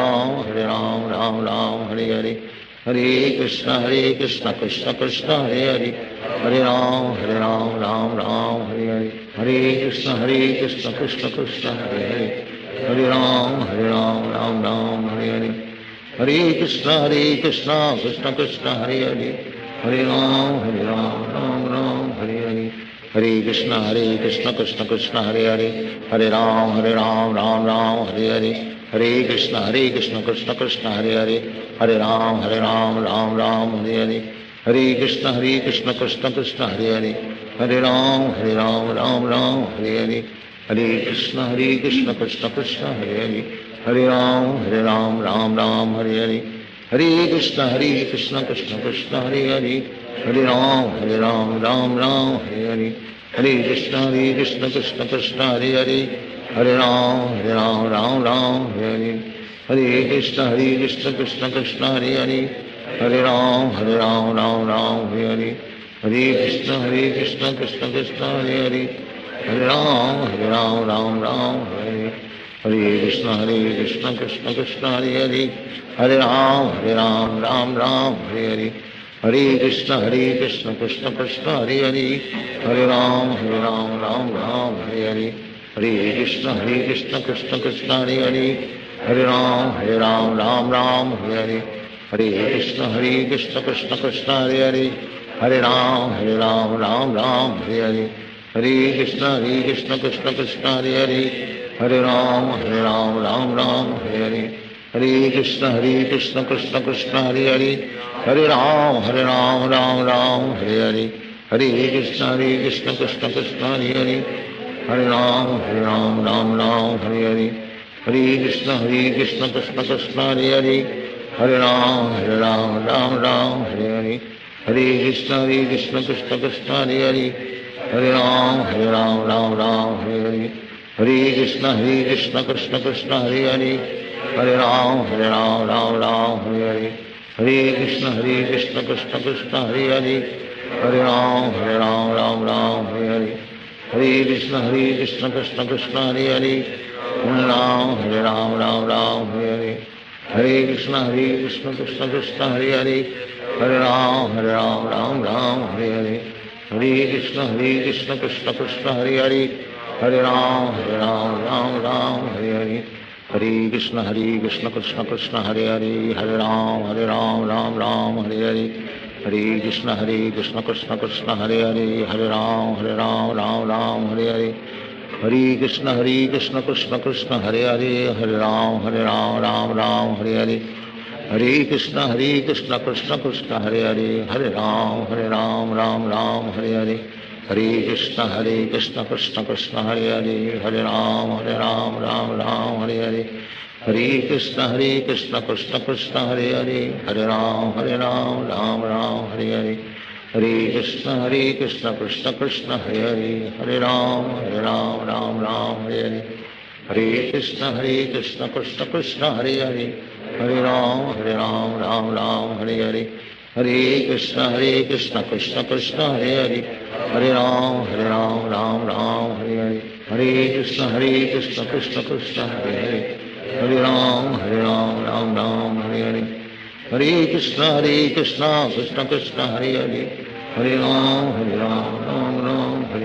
S9: Ram Ram Hare Hare, Hare Krishna Krishna Krishna Hare Hare, Hare Ram Ram Hare Hare, Hare Krishna Krishna Krishna Hare Hare, Hare Ram Ram Hare Hare, Hare Krishna Krishna Krishna Hare Hare, Hare Ram Ram Hare Hare, Hare Krishna Krishna Krishna Hare Hare, Hare Ram Ram Hare Hare, Hare Krishna Krishna Krishna Hare Hare, Hare Ram Ram Hare Hare, Hare Krishna Krishna Krishna Hare Hare, Hare Ram Ram Hare Hare, Hare Krishna Krishna Krishna Hare Hare, Hare Ram Ram Hare Hare, Hare Krishna Krishna Krishna Hare Hare, Hare Ram Ram Hare Hare, Hare Krishna Krishna Krishna Hare Hare, Hare Ram Ram Hare Hare, Hare Krishna Krishna Krishna Hare Hare, Hare Ram Ram Hare Hare, Hare Krishna Krishna Krishna Hare Hare, Hare Ram Ram Hare Hare, Hare Krishna Krishna Krishna Hare Hare, Hare Ram Ram Hare Hare, Hare Krishna Krishna Krishna Hare Hare, Hare Ram Ram Hare Hare, Hare Krishna Krishna Krishna Hare Hare, Hare Ram Ram Hare Hare, Hare Krishna Krishna Krishna Hare Hare, Hare Ram Ram Hare Hare, Hare Krishna Krishna Krishna Hare Hare, Hare Ram Ram Hare Hare, Hare Krishna Krishna Krishna Hare Hare, Hare Ram Ram Hare Hare, Hare Krishna Krishna Krishna Hare Hare, Hare Ram Ram Hare Hare, Hare Krishna Krishna Krishna Hare Hare, Hare Ram Ram Hare Hare, Hare Krishna Krishna Krishna Hare Hare, Hare Ram Hare Hare, Hare Krishna Krishna Krishna Hare Hare, Hare Ram Ram Hare Hare, Hare Krishna Krishna Krishna Hare Hare, Hare Ram Ram Ram Hare Hare Hare Krishna Krishna Krishna Hare Hare Hare Ram Ram Ram Hare Hare Hare Krishna Krishna Krishna Hare Hare Hare Ram Ram Ram Hare Hare Hare Krishna Krishna Krishna Hare Hare Hare Ram Ram Ram Hare Hare Hare Krishna Krishna Krishna Hare Hare Hare Ram Ram Ram Hare Hare Hare Krishna Krishna Krishna Hare Hare Hare Ram Ram Ram Hare Hare Hare Krishna Krishna Krishna Hare Hare Hare Ram Ram Ram Hare Hare Hare Krishna Krishna Krishna Hare Hare Hare Ram Ram Ram Hare Hare Hare Krishna Krishna Krishna Hare Hare Hare Ram Ram Ram Hare Hare Hare Krishna Krishna Krishna Hare Hare Hare Ram Ram Ram Hare Hare Hare Krishna Krishna Krishna Hare Hare Hare Ram Ram Ram Hare Hare Hare Krishna Krishna Krishna Hare Hare Hare Ram Ram Ram Hare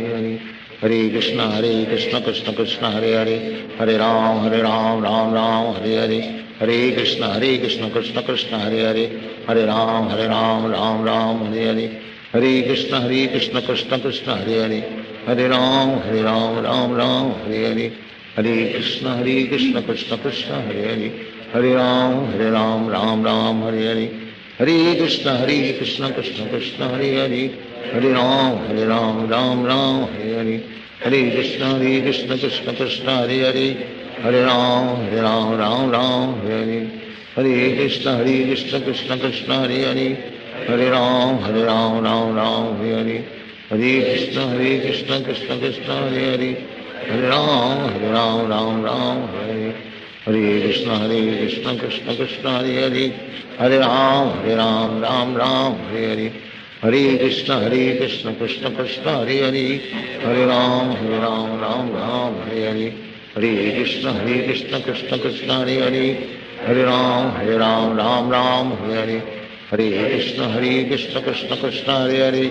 S9: Hare Hare Krishna Krishna Krishna Hare Hare Hare Ram Ram Ram Hare Hare Hare Krishna Krishna Krishna Hare Hare Hare Ram Ram Ram Hare Hare Hare Krishna Krishna Krishna Hare Hare Hare Ram Ram Ram Hare Hare Hare Krishna Krishna Krishna Hare Hare Hare Ram Ram Ram Hare Hare Hare Krishna Krishna Krishna Hare Hare Hare Ram Ram Ram Hare Hare Hare Krishna Krishna Krishna Hare Hare Hare Ram Ram Ram Hare Hare Hare Krishna Krishna Krishna Hare Hare Hare Ram Ram Ram Hare Hare Hare Krishna Krishna Krishna Hare Hare Hare Ram Ram Ram Hare Hare Hare Krishna Krishna Krishna Hare Hare Hare Ram Ram Ram Hare Hare Hare Krishna Krishna Krishna Hare Hare Hare Ram Ram Ram Hare Hare Hare Krishna Krishna Krishna Hare Hare Hare Ram Ram Ram Hare Hare Hare Krishna Krishna Krishna Hare Hare Hare Ram Ram Ram Hare Hare Hare Krishna Krishna Krishna Hare Hare Hare Ram Ram Ram Hare Hare Hare Krishna Krishna Krishna Hare Hare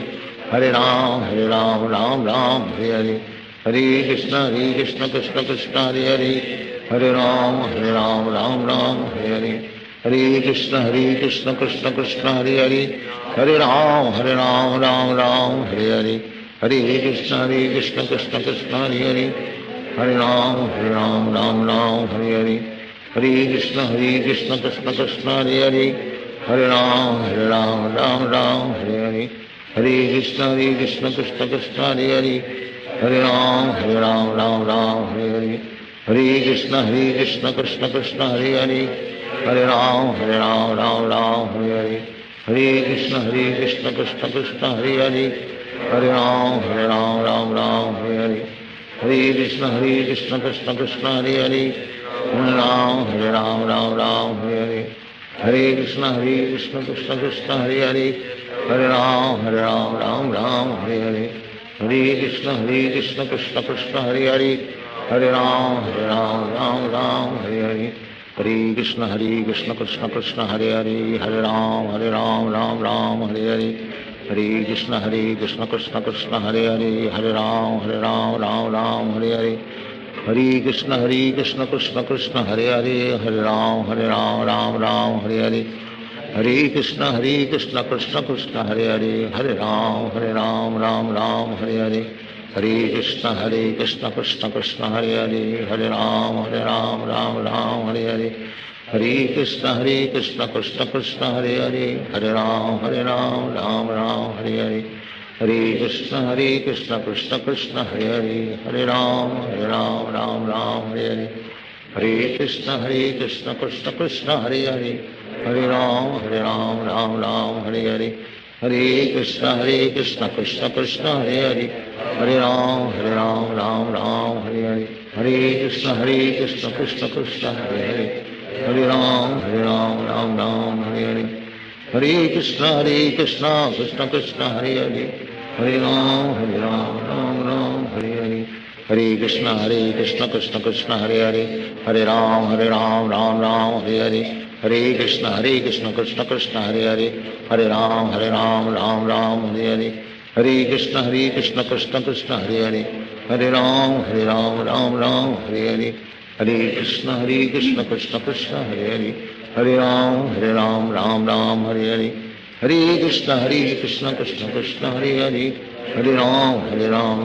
S9: Hare Ram Ram Ram Hare Hare Hare Krishna Krishna Krishna Hare Hare Hare Ram Ram Ram Hare Hare Hare Krishna Krishna Krishna Hare Hare Hare Ram Ram Ram Hare Hare Hare Krishna Krishna Krishna Hare Hare Hare Ram Ram Ram Hare Hare Hare Krishna Krishna Krishna Hare Hare Hare Ram Ram Ram Hare Hare Hare Krishna Krishna Krishna Hare Hare Hare Ram Ram Ram Hare Hare Hare Krishna Krishna Krishna Hare Hare Hare Ram Ram Ram Hare Hare Hare Krishna Krishna Krishna Hare Hare Hare Ram Ram Ram Hare Hare Hare Krishna Krishna Krishna Hare Hare Hare Ram Ram Ram Hare Hare Hare Krishna Krishna Krishna Hare Hare Hare Ram Ram Ram Hare Hare Hare Krishna Krishna Krishna Hare Hare Hare Ram Ram Ram Hare Hare Hare Krishna Krishna Krishna Hare Hare Hare Ram Ram Ram Hare Hare Hare Krishna Krishna Krishna Hare Hare Hare Ram Ram Ram Hare Hare Hare Krishna Krishna Krishna Hare Hare Hare Ram Ram Ram Hare Hare Hare Krishna Krishna Krishna Hare Hare Hare Ram Ram Ram Hare Hare Hare Krishna Krishna Krishna Hare Hare Hare Ram Ram Ram Hare Hare Hare Krishna Krishna Krishna Hare Hare Hare Ram Ram Ram Hare Hare Hare Krishna Krishna Krishna Hare Hare Hare Ram Ram Ram Hare Hare Hare Krishna Krishna Krishna Hare Hare Hare Ram Ram Ram Hare Hare Hare Krishna Krishna Krishna Hare Hare Hare Ram Ram Ram Hare Hare Hare Krishna Krishna Krishna Hare Hare Hare Ram Ram Ram Hare Hare Hare Krishna Krishna Krishna Hare Hare Hare Ram Ram Ram Hare Hare Hare Krishna Krishna Krishna Hare Hare Hare Ram Ram Ram Hare Hare Hare Krishna Krishna Krishna Hare Hare Hare Ram Ram Hare Hare Hare Krishna Krishna Krishna Hare Hare Hare Ram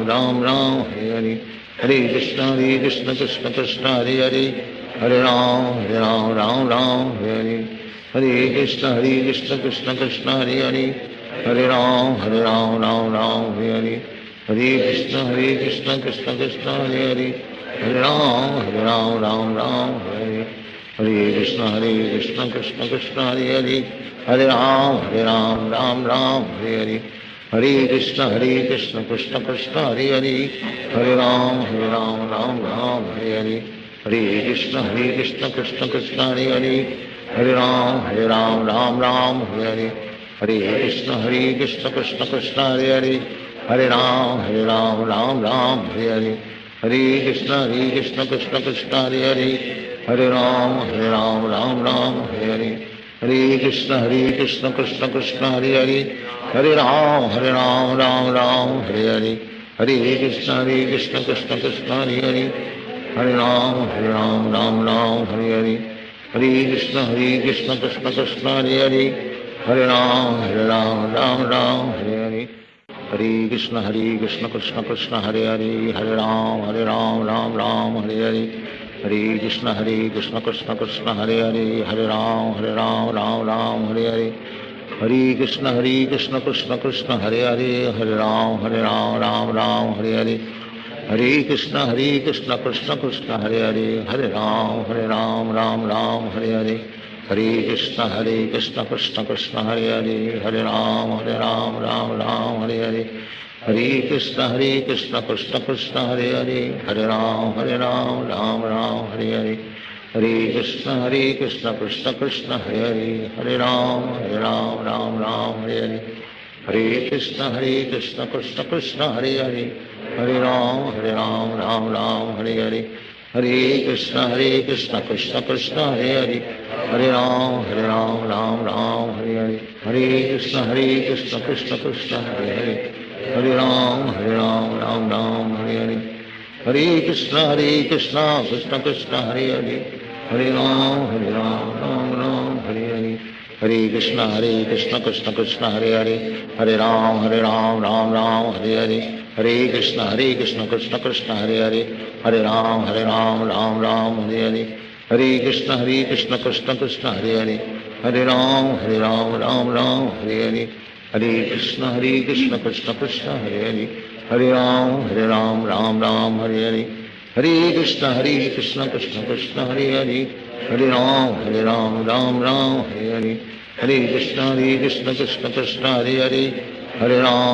S9: Ram Hare Hare Hare Krishna Krishna Krishna Hare Hare Hare Ram Ram Hare Hare Hare Krishna Krishna Krishna Hare Hare Hare Ram Ram Hare Hare Hare Krishna Krishna Krishna Hare Hare Hare Ram Ram Hare Hare Krishna Krishna Krishna Hare Hare Hare Ram Ram Hare Hare Hare Krishna Krishna Krishna Hare Hare Hare Ram Ram Hare Hare Hare Krishna Krishna Krishna Hare Hare Hare Ram Ram Hare Hare Hare Krishna Krishna Krishna Hare Hare Hare Ram Hare Hare Hare Krishna Krishna Krishna Hare Hare Hare Ram Hare Hare Hare Krishna Krishna Krishna Hare Hare Hare Ram Hare Hare Hare Krishna Krishna Krishna Hare Hare Hare Ram Hare Hare Hare Krishna Krishna Krishna Hare Hare Hare Ram Hare Hare Hare Krishna Krishna Krishna Hare Hare Hare Ram Ram Hare Hare Hare Krishna Krishna Krishna Hare Hare Hare Ram Hare Hare Hare Krishna Krishna Krishna Hare Hare Hare Ram Hare Hare Hare Krishna Krishna Krishna Hare Hare Hare Ram Hare Hare Hare Krishna Krishna Krishna Hare Hare Hare Ram Hare Hare Hare Krishna Krishna Krishna Hare Hare Hare Ram Hare Hare Hare Krishna Krishna Krishna Hare Hare Hare Ram Hare Hare Hare Krishna Krishna Krishna Hare Hare Hare Ram Hare Hare Hare Krishna Krishna Krishna Hare Hare Hare Ram Hare Hare Hare Krishna Krishna Krishna Hare Hare Hare Ram Hare Hare Hare Krishna Krishna Krishna Hare Hare Hare Ram Hare Hare Hare Krishna Krishna Krishna Hare Hare Hare Ram Hare Hare Hare Krishna Krishna Krishna Hare Hare Hare Ram Hare Hare Hare Krishna Krishna Krishna Hare Hare Hare Ram Hare Hare Hare Krishna Krishna Krishna Hare Hare Hare Ram Hare Hare Hare Krishna Krishna Krishna Hare Hare Hare Ram Hare Hare Hare Krishna Krishna Krishna Hare Hare Hare Ram Hare Hare Hare Krishna Krishna Krishna Hare Hare Hare Ram Hare Hare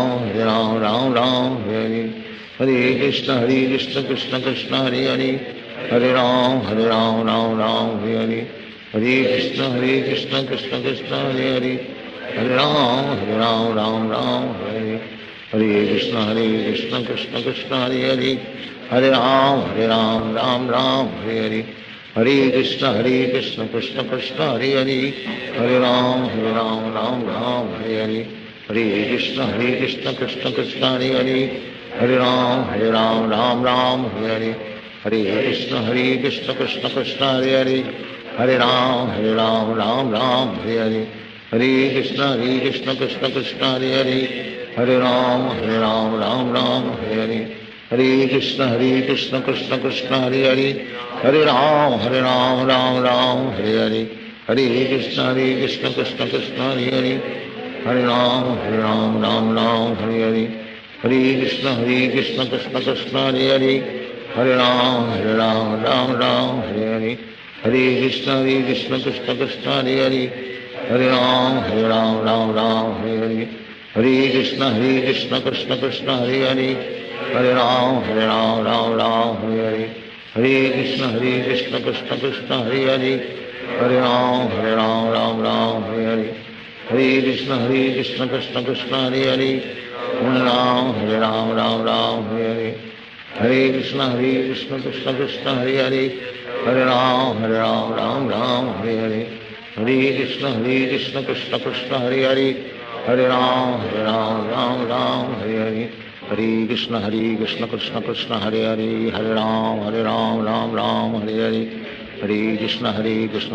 S9: Hare Krishna Krishna Krishna Hare Hare Hare Ram Hare Hare Hare Krishna Krishna Krishna Hare Hare Hare Ram Hare Hare Hare Krishna Krishna Krishna Hare Hare Hare Ram Hare Hare Hare Krishna Krishna Krishna Hare Hare Hare Ram Hare Hare Hare Krishna Krishna Krishna Hare Hare Hare Ram Hare Hare Hare Krishna Krishna Krishna Hare Hare Hare Ram Hare Hare Hare Krishna Krishna Krishna Hare Hare Hare Ram Hare Hare Hare Krishna Krishna Krishna Hare Hare Hare Ram Hare Hare Hare Krishna Krishna Krishna Hare Hare Hare Ram Hare Hare Hare Krishna Krishna Krishna Hare Hare Hare Ram Hare Hare Hare Krishna Krishna Krishna Hare Hare Hare Ram Hare Hare Hare Krishna Krishna Krishna Hare Hare Hare Ram Hare Hare Hare Krishna Krishna Krishna Hare Hare Hare Ram Hare Hare Hare Krishna Krishna Krishna Hare Hare Hare Ram Hare Hare Hare Krishna Krishna Krishna Hare Hare Hare Ram Hare Hare Hare Krishna Krishna Krishna Hare Hare, Hare Ram Ram Ram Hare Hare, Hare Krishna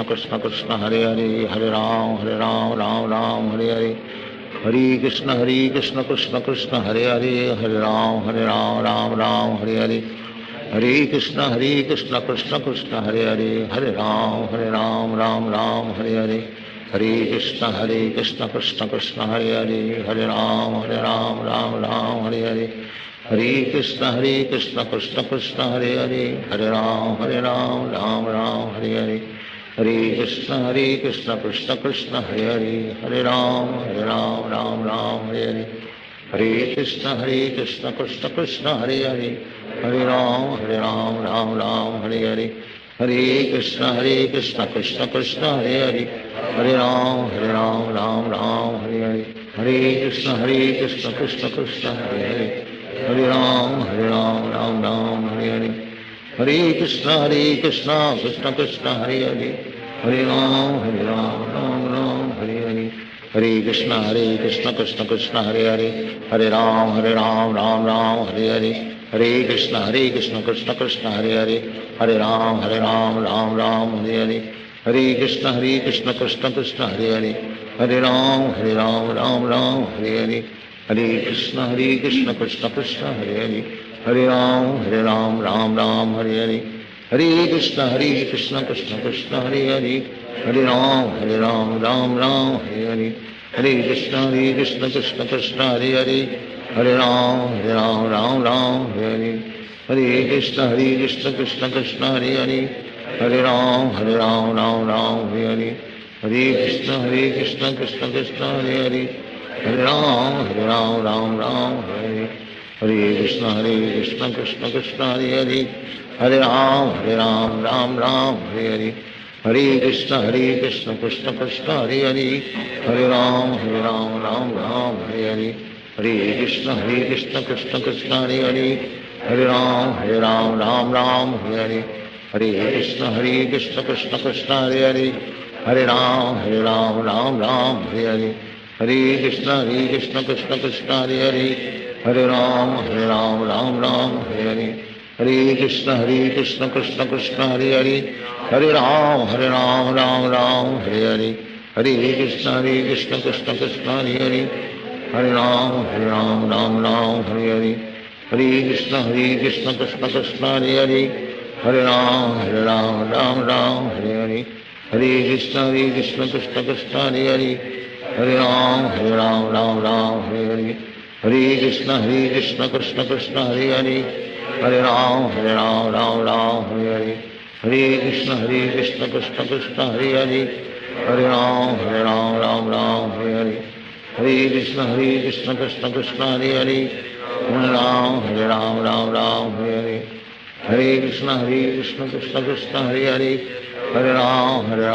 S9: Krishna Krishna Hare Hare, Hare Ram Ram Hare Hare, Hare Krishna Krishna Krishna Hare Hare, Hare Ram Ram Hare Hare, Hare Krishna Krishna Krishna Hare Hare, Hare Ram Ram Hare Hare, Hare Krishna Krishna Krishna Hare Hare, Hare Ram Ram Hare Hare, Hare Krishna Krishna Krishna Hare Hare, Hare Ram Ram Hare Hare, Hare Krishna Krishna Krishna Hare Hare, Hare Ram Ram Hare Hare, Hare Krishna Krishna Krishna Hare Hare, Hare Ram Ram Hare Hare, Hare Krishna Krishna Krishna Hare Hare, Hare Ram Ram Hare Hare, Hare Krishna Krishna Krishna Hare Hare, Hare Ram Ram Hare Hare, Hare Krishna Krishna Krishna Hare Hare, Hare Ram Hare Hare, Hare Krishna Krishna Krishna Hare Hare, Hare Ram Ram Hare Hare, Hare Krishna Krishna Krishna Hare Hare, Hare Ram Ram Hare Hare, Hare Krishna Krishna Krishna Hare Hare, Hare Ram Ram Hare Hare, Hare Krishna Krishna Krishna Hare Hare, Hare Ram Ram Hare Hare, Hare Krishna Krishna Krishna Hare Hare, Hare Ram Ram Hare Hare, Hare Krishna Krishna Krishna Hare Hare, Hare Ram Ram Hare Hare, Hare Krishna Krishna Krishna Hare Hare, Hare Ram Ram Hare Hare, Hare Krishna Krishna Krishna Hare Hare, Hare Ram Ram Hare Hare, Hare Krishna Krishna Krishna Hare Hare, Hare Ram Ram Hare Hare, Hare Krishna Krishna Krishna Hare Hare, Hare Ram Ram Hare Hare, Hare Krishna Krishna Krishna Hare Hare, Hare Ram Ram Hare Hare, Hare Krishna Krishna Krishna Hare Hare, Hare Ram Ram Hare Hare, Hare Krishna Krishna Krishna Hare Hare, Hare Ram Ram Hare Hare, Hare Krishna Krishna Krishna Hare Hare, Hare Ram Ram Hare Hare, Hare Krishna Krishna Krishna Hare Hare, Hare Ram Ram Hare Hare, Hare Krishna Krishna Krishna Hare Hare, Hare Ram Ram Hare Hare, Hare Krishna Krishna Krishna Hare Hare, Hare Ram Hare Hare, Hare Krishna Krishna Krishna Hare Hare, Hare Ram Hare Hare, Hare Krishna Krishna Krishna Hare Hare, Hare Ram Hare Hare, Hare Krishna Krishna Krishna Hare Hare, Hare Ram Hare Hare, Hare Krishna Krishna Krishna Hare Hare, Hare Ram Hare Hare, Hare Krishna Krishna Krishna Hare Hare, Hare Ram Hare Hare, Hare Krishna Krishna Krishna Hare Hare, Hare Ram Hare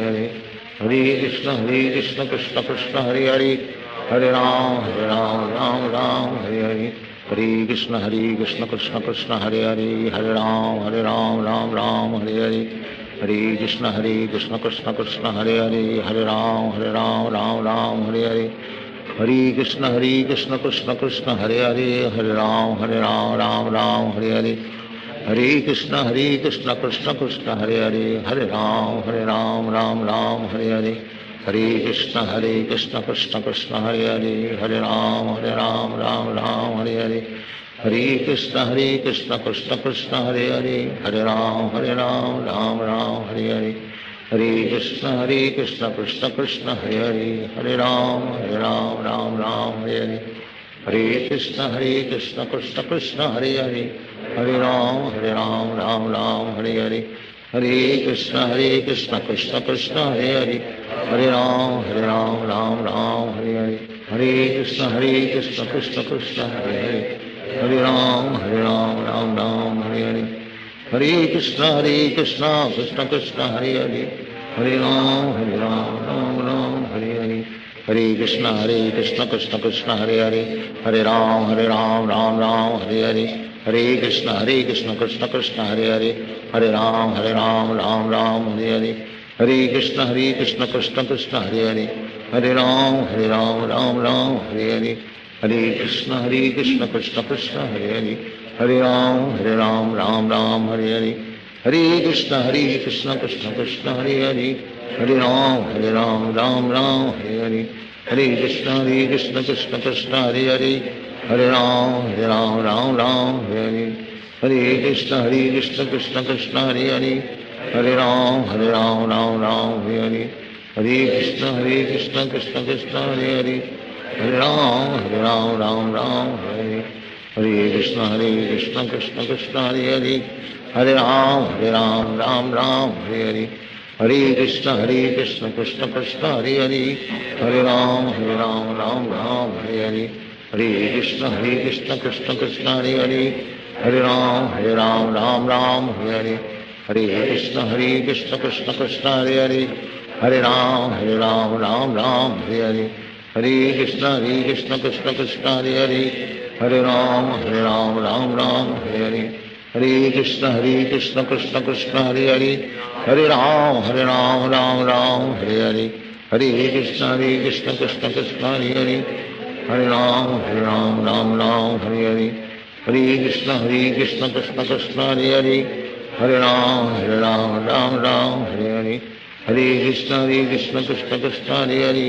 S9: Hare, Hare Krishna Krishna Krishna Hare Hare, Hare Ram Hare Hare, Hare Krishna Krishna Krishna Hare Hare, Hare Ram Ram Hare Hare, Hare Krishna Krishna Krishna Hare Hare, Hare Ram Ram Hare Hare, Hare Krishna Krishna Krishna Hare Hare, Hare Ram Ram Hare Hare, Hare Krishna Krishna Krishna Hare Hare, Hare Ram Ram Hare Hare, Hare Krishna Krishna Krishna Hare Hare, Hare Ram Ram Hare Hare, Hare Krishna Krishna Krishna Hare Hare, Hare Ram Ram Hare Hare, Hare Krishna Krishna Krishna Hare Hare, Hare Ram Ram Hare Hare, Hare Krishna Krishna Krishna Hare Hare, Hare Ram Ram Hare Hare, Hare Krishna Krishna Krishna Hare Hare, Hare Ram Hare Hare, Hare Krishna Krishna Krishna Hare Hare, Hare Ram Ram Hare Hare, Hare Krishna Krishna Krishna Hare Hare, Hare Ram Ram Hare Hare, Hare Krishna Krishna Krishna Hare Hare, Hare Ram Ram Hare Hare, Hare Krishna Krishna Krishna Hare Hare, Hare Ram Ram Ram Hare Hare, Hare Krishna Krishna Krishna Hare Hare, Hare Ram Ram Ram Hare Hare, Hare Krishna Krishna Krishna Hare Hare, Hare Ram Ram Ram Hare Hare, Hare Krishna Krishna Krishna Hare Hare, Hare Ram Ram Ram Hare Hare, Hare Krishna Krishna Krishna Hare Hare, Hare Ram Ram Ram Hare Hare, Hare Krishna Krishna Krishna Hare Hare, Hare Ram Ram Ram Hare Hare, Hare Krishna Krishna Krishna Hare Hare, Hare Ram Ram Ram Hare Hare, Hare Krishna Krishna Krishna Hare Hare, Hare Ram Ram Ram Hare Hare, Hare Krishna Krishna Krishna Hare Hare, Hare Ram Ram Ram Hare Hare, Hare Krishna Krishna Krishna Hare Hare, Hare Ram Ram Ram Hare Hare, Hare Krishna Krishna Krishna Hare Hare, Hare Ram Ram Ram Hare Hare, Hare Krishna Krishna Krishna Hare Hare, Hare Ram Ram Ram Hare Hare, Hare Krishna Krishna Krishna Hare Hare, Hare Ram Ram Ram Hare Hare, Hare Krishna Krishna Krishna Hare Hare, Hare Ram Ram Ram Hare Hare, Hare Krishna Krishna Krishna Hare Hare,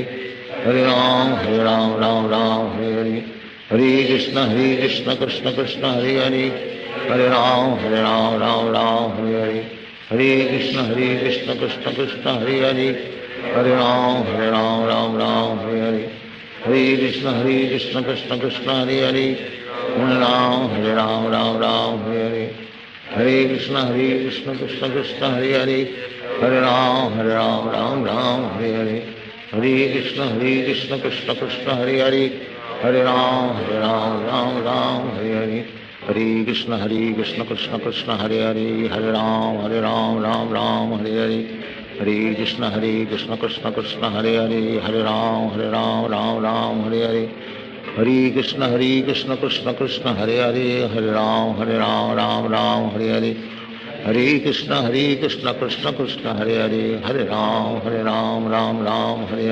S9: Hare Ram Ram Ram Hare Hare, Hare Krishna Krishna Krishna Hare Hare, Hare Ram Ram Ram Hare Hare, Hare Krishna Krishna Krishna Hare Hare, Hare Ram Ram Ram Hare Hare, Hare Krishna Krishna Krishna Hare Hare, Hare Ram Ram Ram Hare Hare, Hare Krishna Krishna Krishna Hare Hare, Hare Ram Ram Ram Hare Hare, Hare Krishna Krishna Krishna Hare Hare, Hare Ram Ram Ram Hare Hare, Hare Krishna Krishna Krishna Hare Hare, Hare Ram Ram Ram Hare Hare, Hare Krishna Krishna Krishna Hare Hare, Hare Ram Ram Ram Hare Hare, Hare Krishna Krishna Krishna Hare Hare, Hare Ram Ram Ram Hare Hare, Hare Krishna Krishna Krishna Hare Hare, Hare Ram Ram Ram Hare Hare, Hare Krishna Krishna Krishna Hare Hare, Hare Ram Ram Ram Hare Hare,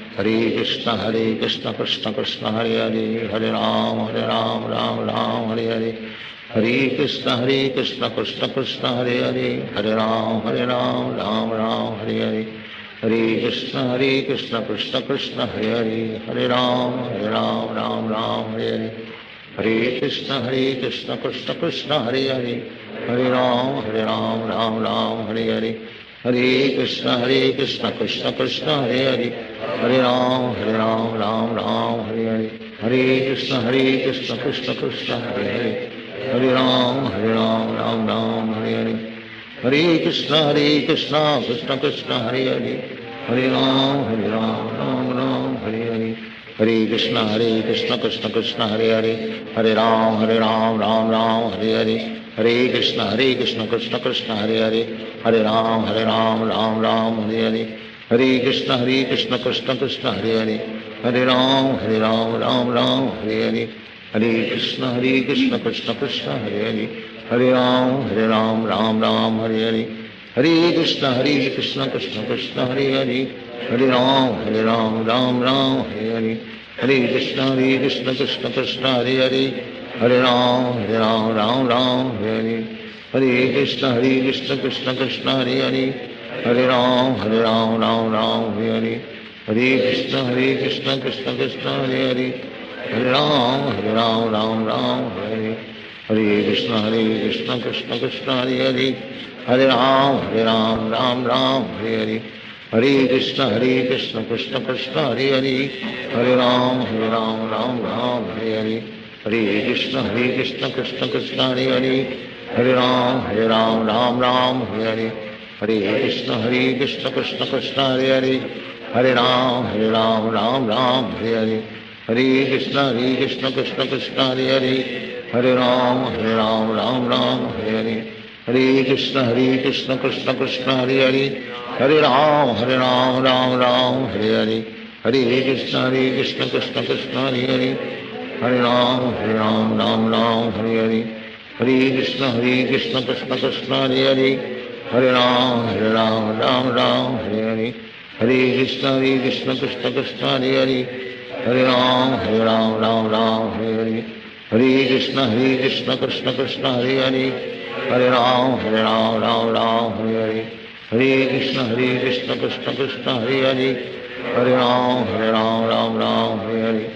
S9: Hare Krishna Krishna Krishna Hare Hare, Hare Ram Ram Ram Hare Hare, Hare Krishna Krishna Krishna Hare Hare, Hare Ram Ram Ram Hare Hare, Hare Krishna Krishna Krishna Hare Hare, Hare Ram Ram Ram Hare Hare, Hare Krishna Krishna Krishna Hare Hare, Hare Ram Ram Ram Hare Hare, Hare Krishna Krishna Krishna Hare Hare, Hare Ram Ram Ram Hare Hare, Hare Krishna Krishna Krishna Hare Hare, Hare Ram Ram Ram Hare Hare, Hare Krishna Krishna Krishna Hare Hare, Hare Ram Ram Ram Hare Hare, Hare Krishna Krishna Krishna Hare Hare, Hare Ram Ram Ram Hare Hare, Hare Krishna Krishna Krishna Hare Hare, Hare Ram Ram Hare Hare, Hare Krishna Krishna Krishna Hare Hare, Hare Ram Ram Ram Hare Hare, Hare Krishna Krishna Krishna Hare Hare, Hare Ram Ram Ram Hare Hare, Hare Krishna Krishna Krishna Hare Hare, Hare Ram Ram Ram Hare Hare, Hare Krishna Krishna Krishna Hare Hare, Hare Ram Ram Ram Hare Hare, Hare Krishna Krishna Krishna Hare Hare, Hare Ram Ram Ram Hare Hare, Hare Krishna Krishna Krishna Hare Hare, Hare Ram Ram Ram Hare Hare, Hare Krishna Krishna Krishna Hare Hare, Hare Ram Ram Ram Hare Hare, Hare Krishna Krishna Krishna Hare Hare, Hare Ram Ram Ram Hare Hare, Hare Krishna Krishna Krishna Hare Hare, Hare Ram Ram Ram Hare Hare, Hare Krishna Krishna Krishna Hare Hare, Hare Ram Ram Hare Hare, Hare Krishna Krishna Krishna Hare Hare, Hare Ram Ram Hare Hare, Hare Krishna Krishna Krishna Hare Hare, Hare Ram Ram Hare Hare, Hare Krishna Krishna Krishna Hare Hare, Hare Ram Ram Ram Hare Hare Krishna Krishna Krishna Hare Hare Hare Ram Ram Hare Hare Krishna Krishna Krishna Hare Hare Hare Ram Ram Hare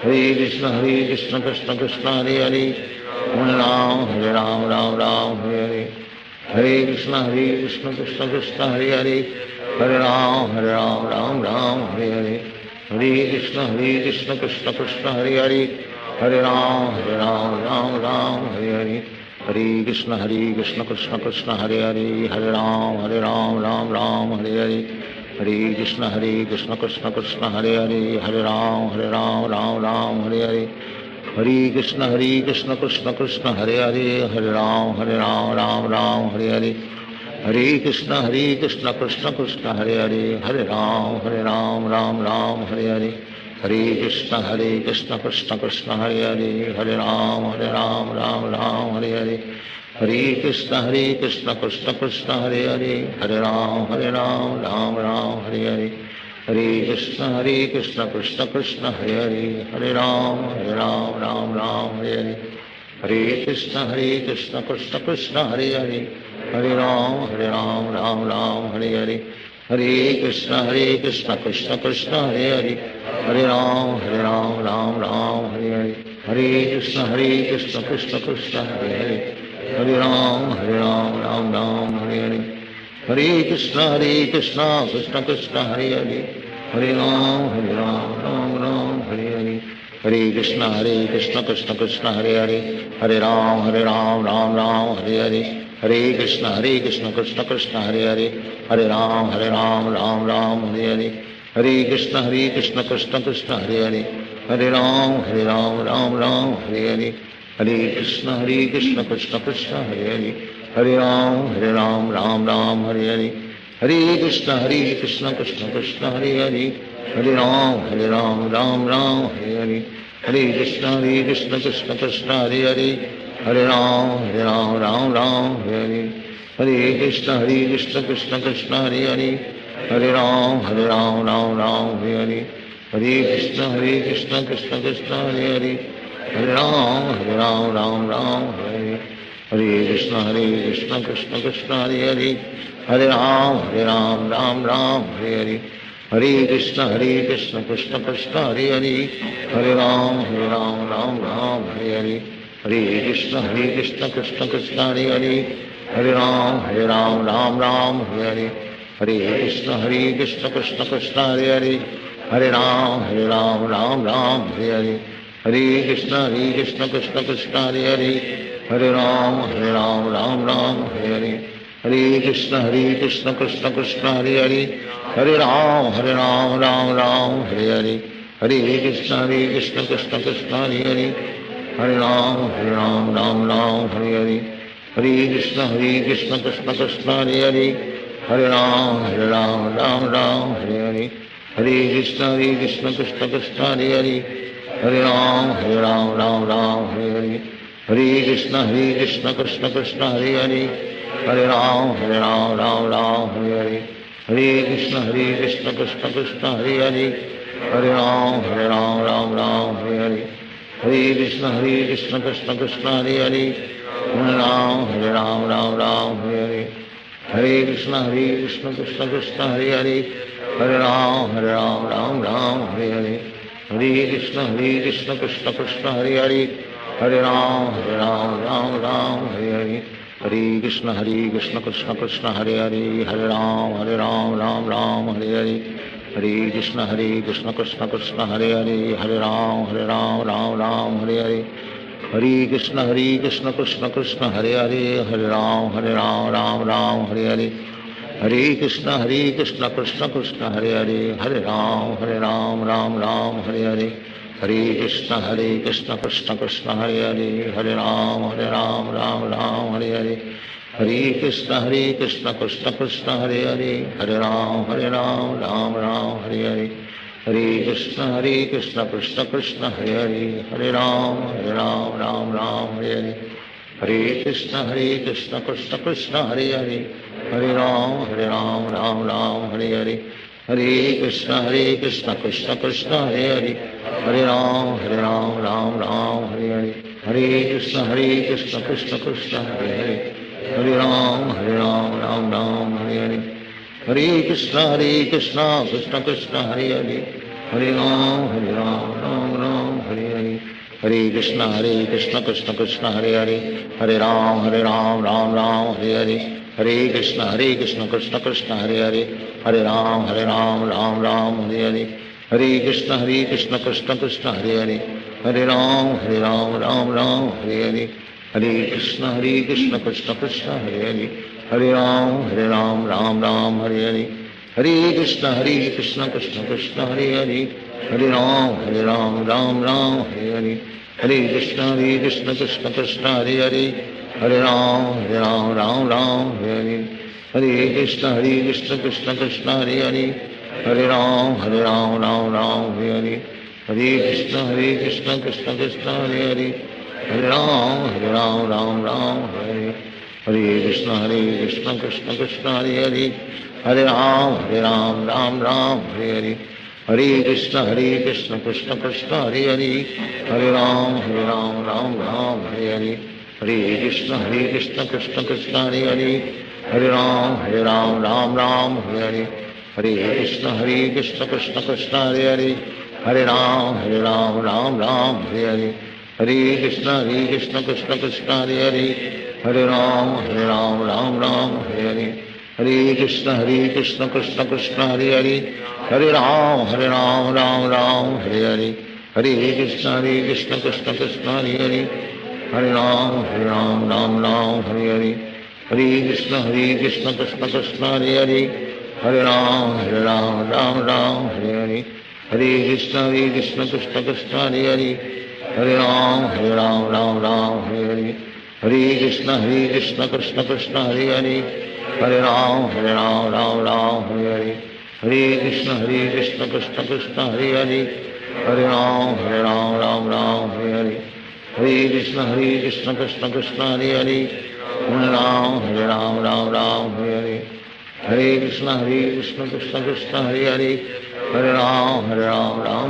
S9: Hare Krishna Krishna Krishna Hare Hare Hare Ram Ram Hare Hare Krishna Krishna Krishna Hare Hare Hare Ram Ram Hare Hare Krishna Krishna Krishna Hare Hare Hare Ram Ram Hare Hare Hare Krishna Krishna Krishna Hare Hare Hare Ram Ram Hare Hare Hare Krishna Krishna Krishna Hare Hare Hare Ram Ram Hare Hare Hare Krishna Krishna Krishna Hare Hare Hare Ram Ram Hare Hare Hare Krishna Krishna Krishna Hare Hare Hare Ram Ram Hare Hare Hare Krishna Krishna Krishna Hare Hare Hare Ram Ram Hare Hare Hare Krishna Krishna Krishna Hare Hare Hare Ram Ram Hare Hare Hare Krishna Krishna Krishna Hare Hare Hare Ram Ram Hare Hare Hare Krishna Krishna Krishna Hare Hare Hare Ram Ram Hare Hare Hare Krishna Krishna Krishna Hare Hare Hare Ram Ram Hare Hare Hare Krishna Krishna Krishna Hare Hare Hare Ram Ram Hare Hare Hare Krishna Krishna Krishna Hare Hare Hare Ram Hare Hare Hare Krishna Krishna Krishna Hare Hare Hare Ram Hare Hare Hare Krishna Krishna Krishna Hare Hare Hare Ram Hare Hare Hare Krishna Krishna Krishna Hare Hare Hare Ram Hare Hare Hare Krishna Krishna Krishna Hare Hare Hare Ram Hare Hare Hare Krishna Krishna Krishna Hare Hare Hare Ram Hare Hare Hare Krishna Krishna Krishna Hare Hare Hare Ram Hare Hare Hare Krishna Krishna Krishna Hare Hare Hare Ram Hare Hare Hare Krishna Krishna Krishna Hare Hare Hare Ram Hare Hare Hare Krishna Krishna Krishna Hare Hare Hare Ram Hare Hare Hare Krishna Krishna Krishna Hare Hare Hare Ram Hare Hare Hare Krishna Krishna Krishna Hare Hare Hare Ram Hare Hare Hare Krishna Krishna Krishna Hare Hare Hare Ram Hare Hare Hare Krishna Krishna Krishna Hare Hare Hare Ram Hare Hare Hare Krishna Krishna Krishna Hare Hare Hare Ram Hare Hare Hare Krishna Krishna Krishna Hare Hare Hare Ram Hare Hare Hare Krishna Krishna Krishna Hare Hare Hare Ram Hare Hare Hare Krishna Krishna Krishna Hare Hare Hare Ram Hare Hare Hare Krishna Krishna Krishna Hare Hare Hare Ram Hare Hare Hare Krishna Krishna Krishna Hare Hare Hare Ram Hare Hare Hare Krishna Krishna Krishna Hare Hare Hare Ram Hare Hare Hare Krishna Krishna Krishna Hare Hare Hare Ram Hare Hare Hare Krishna Krishna Krishna Hare Hare Hare Ram Hare Hare Hare Krishna Krishna Krishna Hare Hare Hare Ram Hare Hare Hare Krishna Krishna Krishna Hare Hare Hare Ram Hare Hare Hare Krishna Krishna Krishna Hare Hare Hare Ram Hare Hare Hare Krishna Krishna Krishna Hare Hare Hare Ram Hare Hare Hare Krishna Krishna Krishna Hare Hare Hare Ram Hare Hare Hare Krishna Krishna Krishna Hare Hare Hare Ram Hare Hare Hare Krishna Krishna Krishna Hare Hare Hare Ram Hare Hare Hare Krishna Krishna Krishna Hare Hare Hare Ram Hare Hare Hare Krishna Krishna Krishna Hare Hare, Hare Ram Ram Ram Hare Hare, Hare Krishna Krishna Krishna Hare Hare, Hare Ram Ram Ram Hare Hare, Hare Krishna Krishna Krishna Hare Hare, Hare Ram Ram Ram Hare Hare, Hare Krishna Krishna Krishna Hare Hare, Hare Ram Ram Ram Hare Hare, Hare Krishna Krishna Krishna Hare Hare, Hare Ram Ram Ram Hare Hare, Hare Krishna Krishna Krishna Hare Hare, Hare Ram Ram Ram Hare Hare, Hare Krishna Krishna Krishna Hare Hare, Hare Ram Ram Ram Hare Hare, Hare Krishna Krishna Krishna Hare Hare, Hare Ram Ram Ram Hare Hare, Hare Krishna Krishna Krishna Hare Hare, Hare Ram Ram Ram Hare Hare, Hare Krishna Krishna Krishna Hare Hare, Hare Ram Ram Ram Hare Hare, Hare Krishna Krishna Krishna Hare Hare, Hare Ram Ram Ram Hare Hare, Hare Krishna Krishna Krishna Hare Hare, Hare Ram Ram Ram Hare Hare, Hare Krishna Krishna Krishna Hare Hare, Hare Ram Ram Ram Hare Hare, Hare Krishna Krishna Krishna Hare Hare, Hare Ram Ram Ram Hare Hare, Hare Krishna Krishna Krishna Hare Hare, Hare Ram Ram Ram Hare Hare, Hare Krishna Krishna Krishna Hare Hare, Hare Ram Ram Ram Hare Hare, Hare Krishna Krishna Krishna Hare Hare, Hare Ram Ram Ram Hare Hare, Hare Krishna Krishna Krishna Hare Hare, Hare Ram Ram Ram Hare Hare, Hare Krishna Krishna Krishna Hare Hare, Hare Ram Ram Ram Hare Hare, Hare Krishna Krishna Krishna Hare Hare, Hare Ram Ram Ram Hare Hare, Hare Krishna Krishna Krishna Hare Hare, Hare Ram Ram Ram Hare Hare, Hare Krishna Krishna Krishna Hare Hare, Hare Ram Ram Ram Hare Hare, Hare Krishna Krishna Krishna Hare Hare, Hare Ram Ram Ram Hare Hare, Hare Krishna Krishna Krishna Hare Hare, Hare Ram Ram Ram Hare Hare, Hare Krishna Krishna Krishna Hare Hare, Hare Ram Ram Ram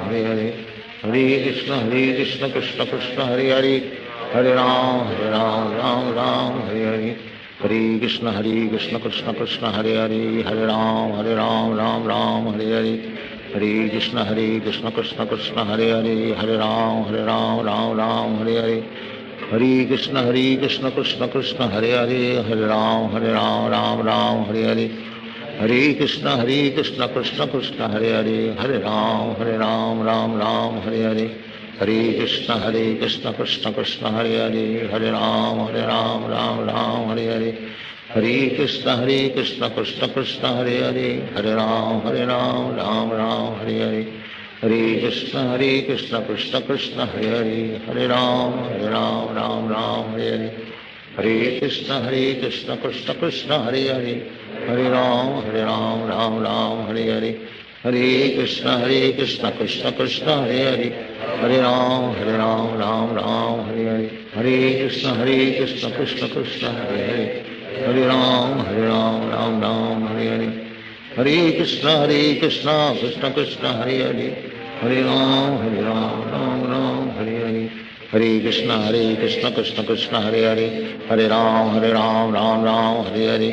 S9: Hare Hare, Hare Krishna Krishna Krishna Hare Hare, Hare Ram Ram Ram Hare Hare, Hare Krishna Krishna Krishna Hare Hare, Hare Ram Ram Ram Hare Hare, Hare Krishna Krishna Krishna Hare Hare, Hare Ram Ram Ram Hare Hare, Hare Krishna Krishna Krishna Hare Hare, Hare Ram Ram Ram Hare Hare, Hare Krishna Krishna Krishna Hare Hare, Hare Ram Ram Ram Hare Hare, Hare Krishna Krishna Krishna Hare Hare, Hare Ram Ram Ram Hare Hare, Hare Krishna Krishna Krishna Hare Hare, Hare Ram Ram Ram Hare Hare, Hare Krishna Krishna Krishna Hare Hare, Hare Ram Ram Ram Hare Hare, Hare Krishna Krishna Krishna Hare Hare, Hare Ram Ram Ram Hare Hare, Hare Krishna Krishna Krishna Hare Hare, Hare Ram Ram Ram Hare Hare, Hare Krishna Krishna Krishna Hare Hare, Hare Ram Ram Ram Hare Hare, Hare Krishna Krishna Krishna Hare Hare, Hare Ram Ram Ram Hare Hare,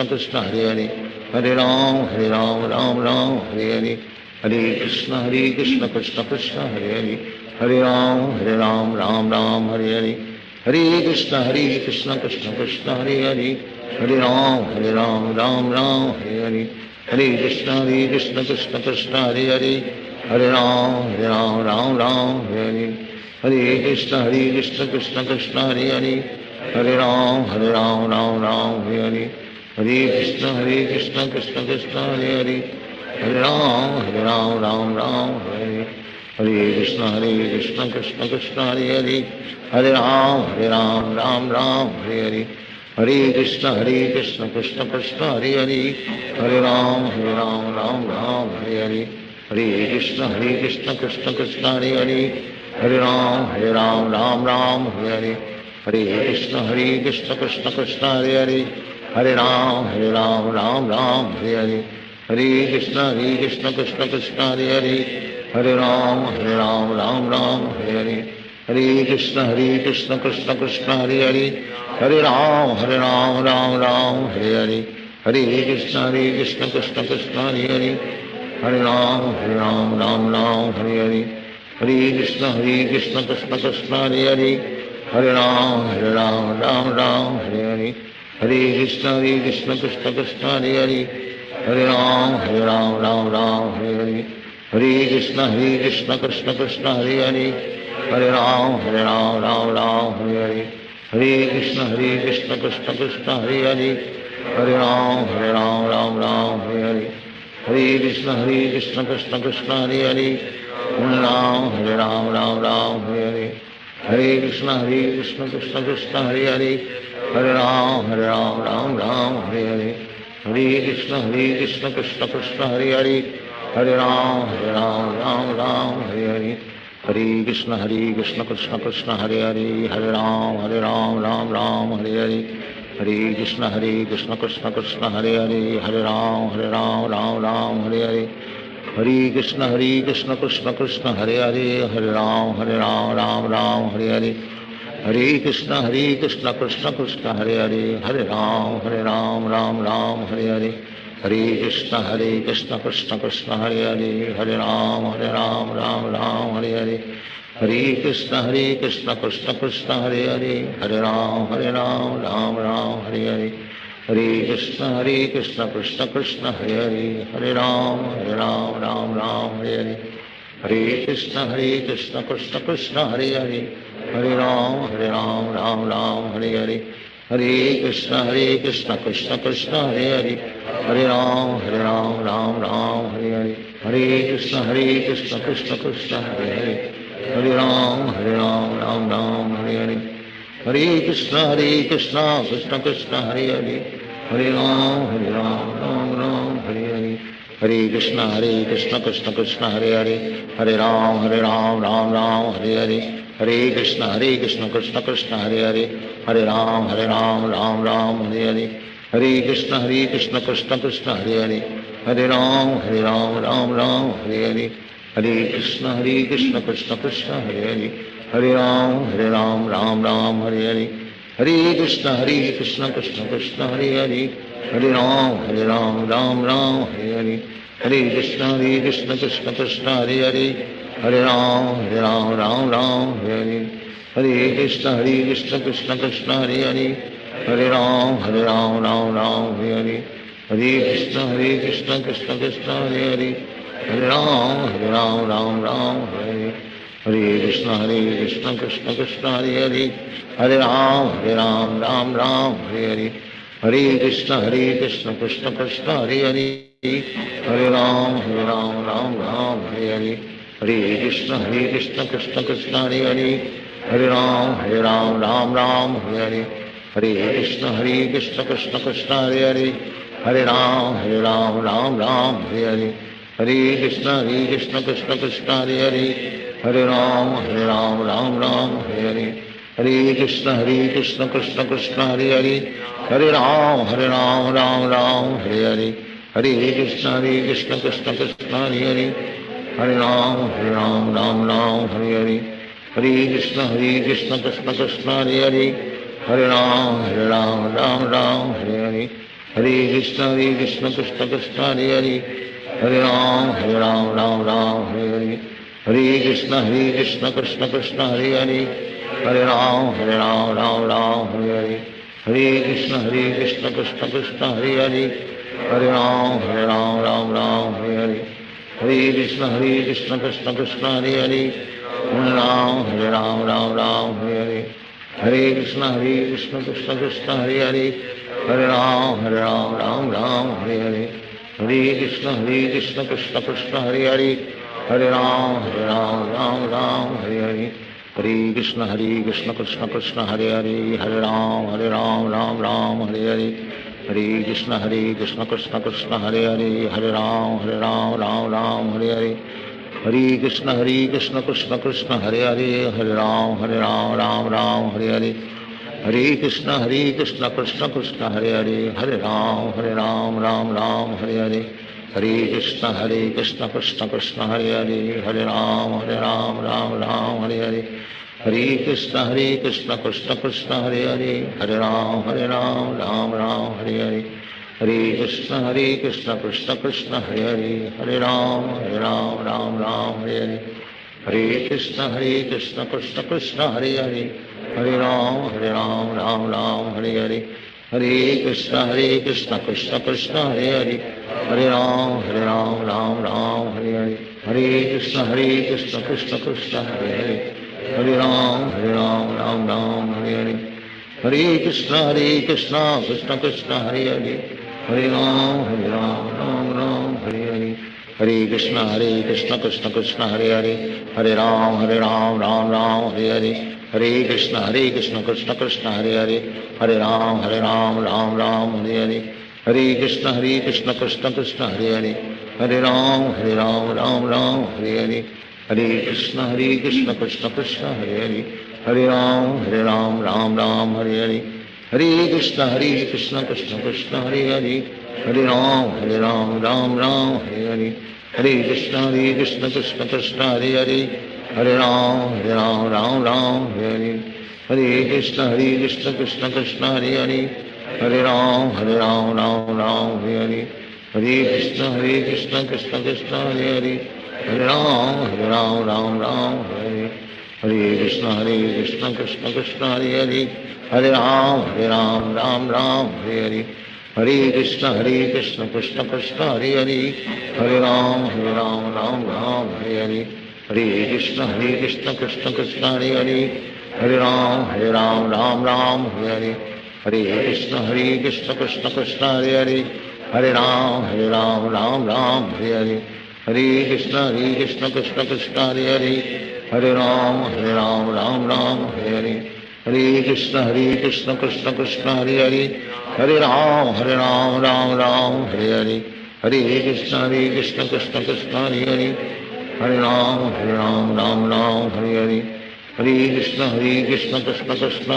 S9: Hare Krishna Krishna Krishna Hare Hare, Hare Ram Ram Ram Hare Hare, Hare Krishna Krishna Krishna Hare Hare, Hare Ram Ram Ram Hare Hare, Hare Krishna Krishna Krishna Hare Hare, Hare Ram Ram Ram Hare Hare, Hare Krishna Krishna Krishna Hare Hare, Hare Ram Ram Ram Hare Hare, Hare Krishna Krishna Krishna Hare Hare, Hare Ram Ram Ram Hare Hare, Hare Krishna Krishna Krishna Hare Hare, Hare Ram Ram Ram Hare Hare, Hare Krishna Krishna Krishna Hare Hare, Hare Ram Ram Ram Hare Hare, Hare Krishna Krishna Krishna Hare Hare, Hare Ram Ram Ram Hare Hare, Hare Krishna Krishna Krishna Hare Hare, Hare Ram Ram Ram Hare Hare, Hare Krishna Krishna Krishna Hare Hare, Hare Ram Ram Ram Hare Hare, Hare Krishna Krishna Krishna Hare Hare Hare Ram Ram Ram Hare Hare Hare Krishna Krishna Krishna Hare Hare Hare Ram Ram Ram Hare Hare Hare Krishna Krishna Krishna Hare Hare Hare Ram Ram Ram Hare Hare Hare Krishna Krishna Krishna Hare Hare Hare Ram Ram Ram Hare Hare Hare Krishna Krishna Krishna Hare Hare Hare Ram Ram Ram Hare Hare Hare Krishna Krishna Krishna Hare Hare Hare Ram Ram Ram Hare Hare Hare Krishna Krishna Krishna Hare Hare Hare Ram Ram Ram Hare Hare Hare Krishna Krishna Krishna Hare Hare Hare Ram Ram Ram Hare Hare Hare Krishna Krishna Krishna Hare Hare Hare Ram Ram Ram Hare Hare Hare Krishna Krishna Krishna Hare Hare Hare Ram Ram Ram Hare Hare Hare Krishna Krishna Krishna Hare Hare Hare Ram Ram Ram Hare Hare Hare Krishna Krishna Krishna Hare Hare Hare Ram Ram Ram Hare Hare Hare Krishna Krishna Krishna Hare Hare Hare Ram Ram Ram Hare Hare Hare Krishna Krishna Krishna Hare Hare Hare Ram Ram Ram Hare Hare Hare Krishna Krishna Krishna Hare Hare Hare Ram Ram Ram Hare Hare Hare Krishna Krishna Krishna Hare Hare Hare Ram Ram Ram Hare Hare Hare Krishna Krishna Krishna Hare Hare Hare Ram Ram Ram Hare Hare Hare Krishna Krishna Krishna Hare Hare Hare Ram Ram Ram Hare Hare Hare Krishna Krishna Krishna Hare Hare Hare Ram Ram Ram Hare Hare Hare Krishna Krishna Krishna Hare Hare Hare Ram Ram Ram Hare Hare Hare Krishna Krishna Krishna Hare Hare Hare Ram Ram Ram Hare Hare Hare Krishna Krishna Krishna Hare Hare Hare Ram Ram Ram Hare Hare Hare Krishna Krishna Krishna Hare Hare Hare Ram Ram Ram Hare Hare Hare Krishna Krishna Krishna Hare Hare Hare Ram Ram Ram Hare Hare Hare Krishna Krishna Krishna Hare Hare Hare Ram Ram Ram Hare Hare Hare Krishna Krishna Krishna Hare Hare Hare Ram Ram Ram Hare Hare Hare Krishna Krishna Krishna Hare Hare Hare Ram Ram Ram Hare Hare Hare Krishna Krishna Krishna Hare Hare Hare Ram Ram Ram Hare Hare Hare Krishna Krishna Krishna Hare Hare Hare Ram Ram Ram Hare Hare Hare Krishna Krishna Krishna Hare Hare Hare Ram Ram Ram Hare Hare Hare Krishna Krishna Krishna Hare Hare Hare Ram Ram Ram Hare Hare Hare Krishna Krishna Krishna Hare Hare Hare Ram Ram Ram Hare Hare Hare Krishna Krishna Krishna Hare Hare Hare Ram Ram Ram Hare Hare Hare Krishna Krishna Krishna Hare Hare Hare Ram Ram Ram Hare Hare Hare Krishna Krishna Krishna Hare Hare Hare Ram Ram Ram Hare Hare Hare Krishna Krishna Krishna Hare Hare Hare Ram Ram Ram Hare Hare Hare Krishna Krishna Krishna Hare Hare Hare Ram Ram Ram Hare Hare Hare Krishna Krishna Krishna Hare Hare Hare Ram Ram Ram Hare Hare Hare Krishna Krishna Krishna Hare Hare Hare Ram Ram Ram Hare Hare Hare Krishna Krishna Krishna Hare Hare Hare Ram Ram Ram Hare Hare Hare Krishna Krishna Krishna Hare Hare Hare Ram Ram Ram Hare Hare Hare Krishna Krishna Krishna Hare Hare Hare Ram Ram Ram Hare Hare Hare Krishna Krishna Krishna Hare Hare Hare Ram Ram Ram Hare Hare Hare Krishna Krishna Krishna Hare Hare Hare Ram Ram Ram Hare Hare Hare Krishna Krishna Krishna Hare Hare Hare Ram Ram Ram Hare Hare Hare Krishna Krishna Krishna Hare Hare Hare Ram Ram Ram Hare Hare Hare Krishna Krishna Krishna Hare Hare Hare Ram Ram Ram Hare Hare Hare Krishna Krishna Krishna Hare Hare, Hare Ram Ram Hare Hare, Hare Krishna Krishna Krishna Hare Hare, Hare Ram Ram Hare Hare, Hare Krishna Krishna Krishna Hare Hare, Hare Ram Ram Hare Hare, Hare Krishna Krishna Krishna Hare Hare, Hare Ram Ram Hare Hare, Hare Krishna Krishna Krishna Hare Hare, Hare Ram Ram Hare Hare, Hare Krishna Krishna Krishna Hare Hare, Hare Ram Ram Hare Hare, Hare Krishna Krishna Krishna Hare Hare, Hare Ram Ram Hare Hare, Hare Krishna Krishna Krishna Hare Hare, Hare Ram Hare Hare, Hare Krishna Krishna Krishna Hare Hare, Hare Ram Ram Hare Hare, Hare Krishna Krishna Krishna Hare Hare, Hare Ram Ram Hare Hare, Hare Krishna Krishna Krishna Hare Hare, Hare Ram Ram Hare Hare, Hare Krishna Krishna Krishna Hare Hare, Hare Ram Ram Hare Hare, Hare Krishna Krishna Krishna Hare Hare, Hare Ram Ram Hare Hare, Hare Krishna Krishna Krishna Hare Hare, Hare Ram Ram Hare Hare, Hare Krishna Krishna Krishna Hare Hare, Hare Ram Ram Hare Hare, Hare Krishna Krishna Krishna Hare Hare, Hare Ram Ram Hare Hare, Hare Krishna Krishna Krishna Hare Hare, Hare Ram Ram Hare Hare, Hare Krishna Krishna Krishna Hare Hare, Hare Ram Ram Hare Hare, Hare Krishna Krishna Krishna Hare Hare, Hare Ram Ram Hare Hare, Hare Krishna Krishna Krishna Hare Hare, Hare Ram Ram Hare Hare, Hare Krishna Krishna Krishna Hare Hare, Hare Ram Ram Hare Hare, Hare Krishna Krishna Krishna Hare Hare, Hare Ram Ram Hare Hare, Hare Krishna Krishna Krishna Hare Hare, Hare Ram Ram Hare Hare, Hare Krishna Krishna Krishna Hare Hare, Hare Ram Ram Hare Hare, Hare Krishna Krishna Krishna Hare Hare, Hare Ram Ram Hare Hare, Hare Krishna Krishna Krishna Hare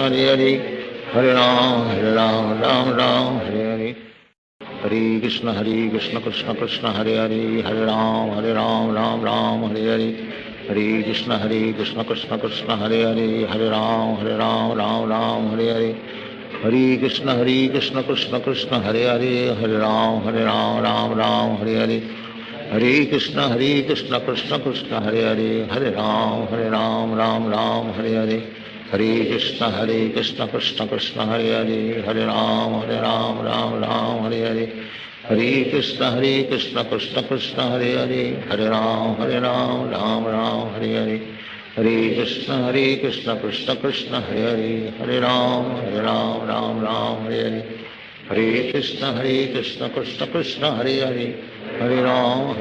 S9: Hare, Hare Ram Ram Hare Hare, Hare Krishna Krishna Krishna Hare Hare, Hare Ram Ram Hare Hare, Hare Krishna Krishna Krishna Hare Hare, Hare Ram Ram Hare Hare, Hare Krishna Krishna Krishna Hare Hare, Hare Ram Ram Hare Hare, Hare Krishna Krishna Krishna Hare Hare, Hare Ram Ram Hare Hare, Hare Krishna Krishna Krishna Hare Hare, Hare Ram Ram Hare Hare, Hare Krishna Krishna Krishna Hare Hare, Hare Ram Ram Hare Hare, Hare Krishna Krishna Krishna Hare Hare, Hare Ram Ram Hare Hare, Hare Krishna Krishna Krishna Hare Hare, Hare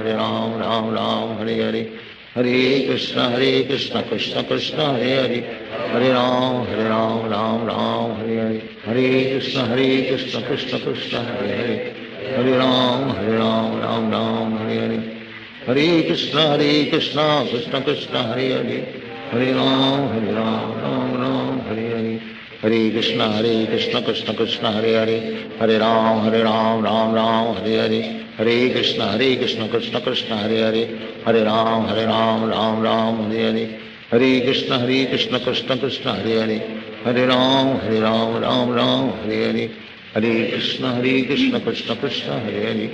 S9: Ram Ram Hare Hare, Hare Krishna Krishna Krishna Hare Hare, Hare Ram Hare Hare, Hare Krishna Krishna Krishna Hare Hare, Hare Ram Ram Hare Hare, Hare Krishna Krishna Krishna Hare Hare, Hare Ram Ram Hare Hare, Hare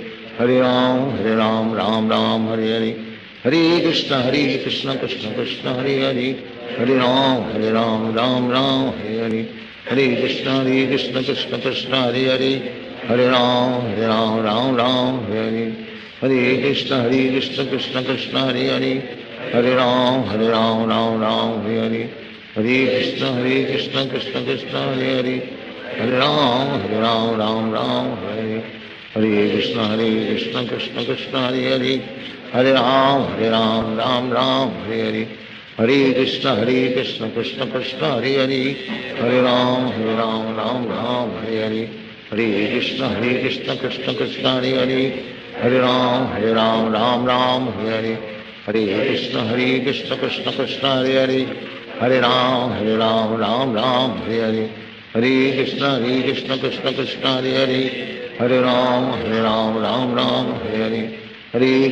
S9: Krishna Krishna Krishna Hare Hare, Hare Ram Ram Hare Hare, Hare Krishna Krishna Krishna Hare Hare, Hare Ram Ram Hare Hare, Hare Krishna Krishna Krishna Hare Hare, Hare Ram Ram Hare Hare, Hare Krishna Krishna Krishna Hare Hare, Hare Ram Ram Hare Hare, Hare Krishna Krishna Krishna Hare Hare, Hare Ram Ram Hare Hare, Hare Krishna Krishna Krishna Hare Hare, Hare Ram Ram Hare Hare, Hare Krishna Krishna Krishna Hare Hare, Hare Ram Ram Hare Hare, Hare Krishna Krishna Krishna Hare Hare, Hare Ram Ram Hare Hare, Hare Krishna Krishna Krishna Hare Hare, Hare Ram Ram Hare Hare, Hare Krishna Krishna Krishna Hare Hare, Hare Ram Ram Hare Hare, Hare Krishna Krishna Krishna Hare Hare, Hare Ram Ram Ram Hare Hare, Hare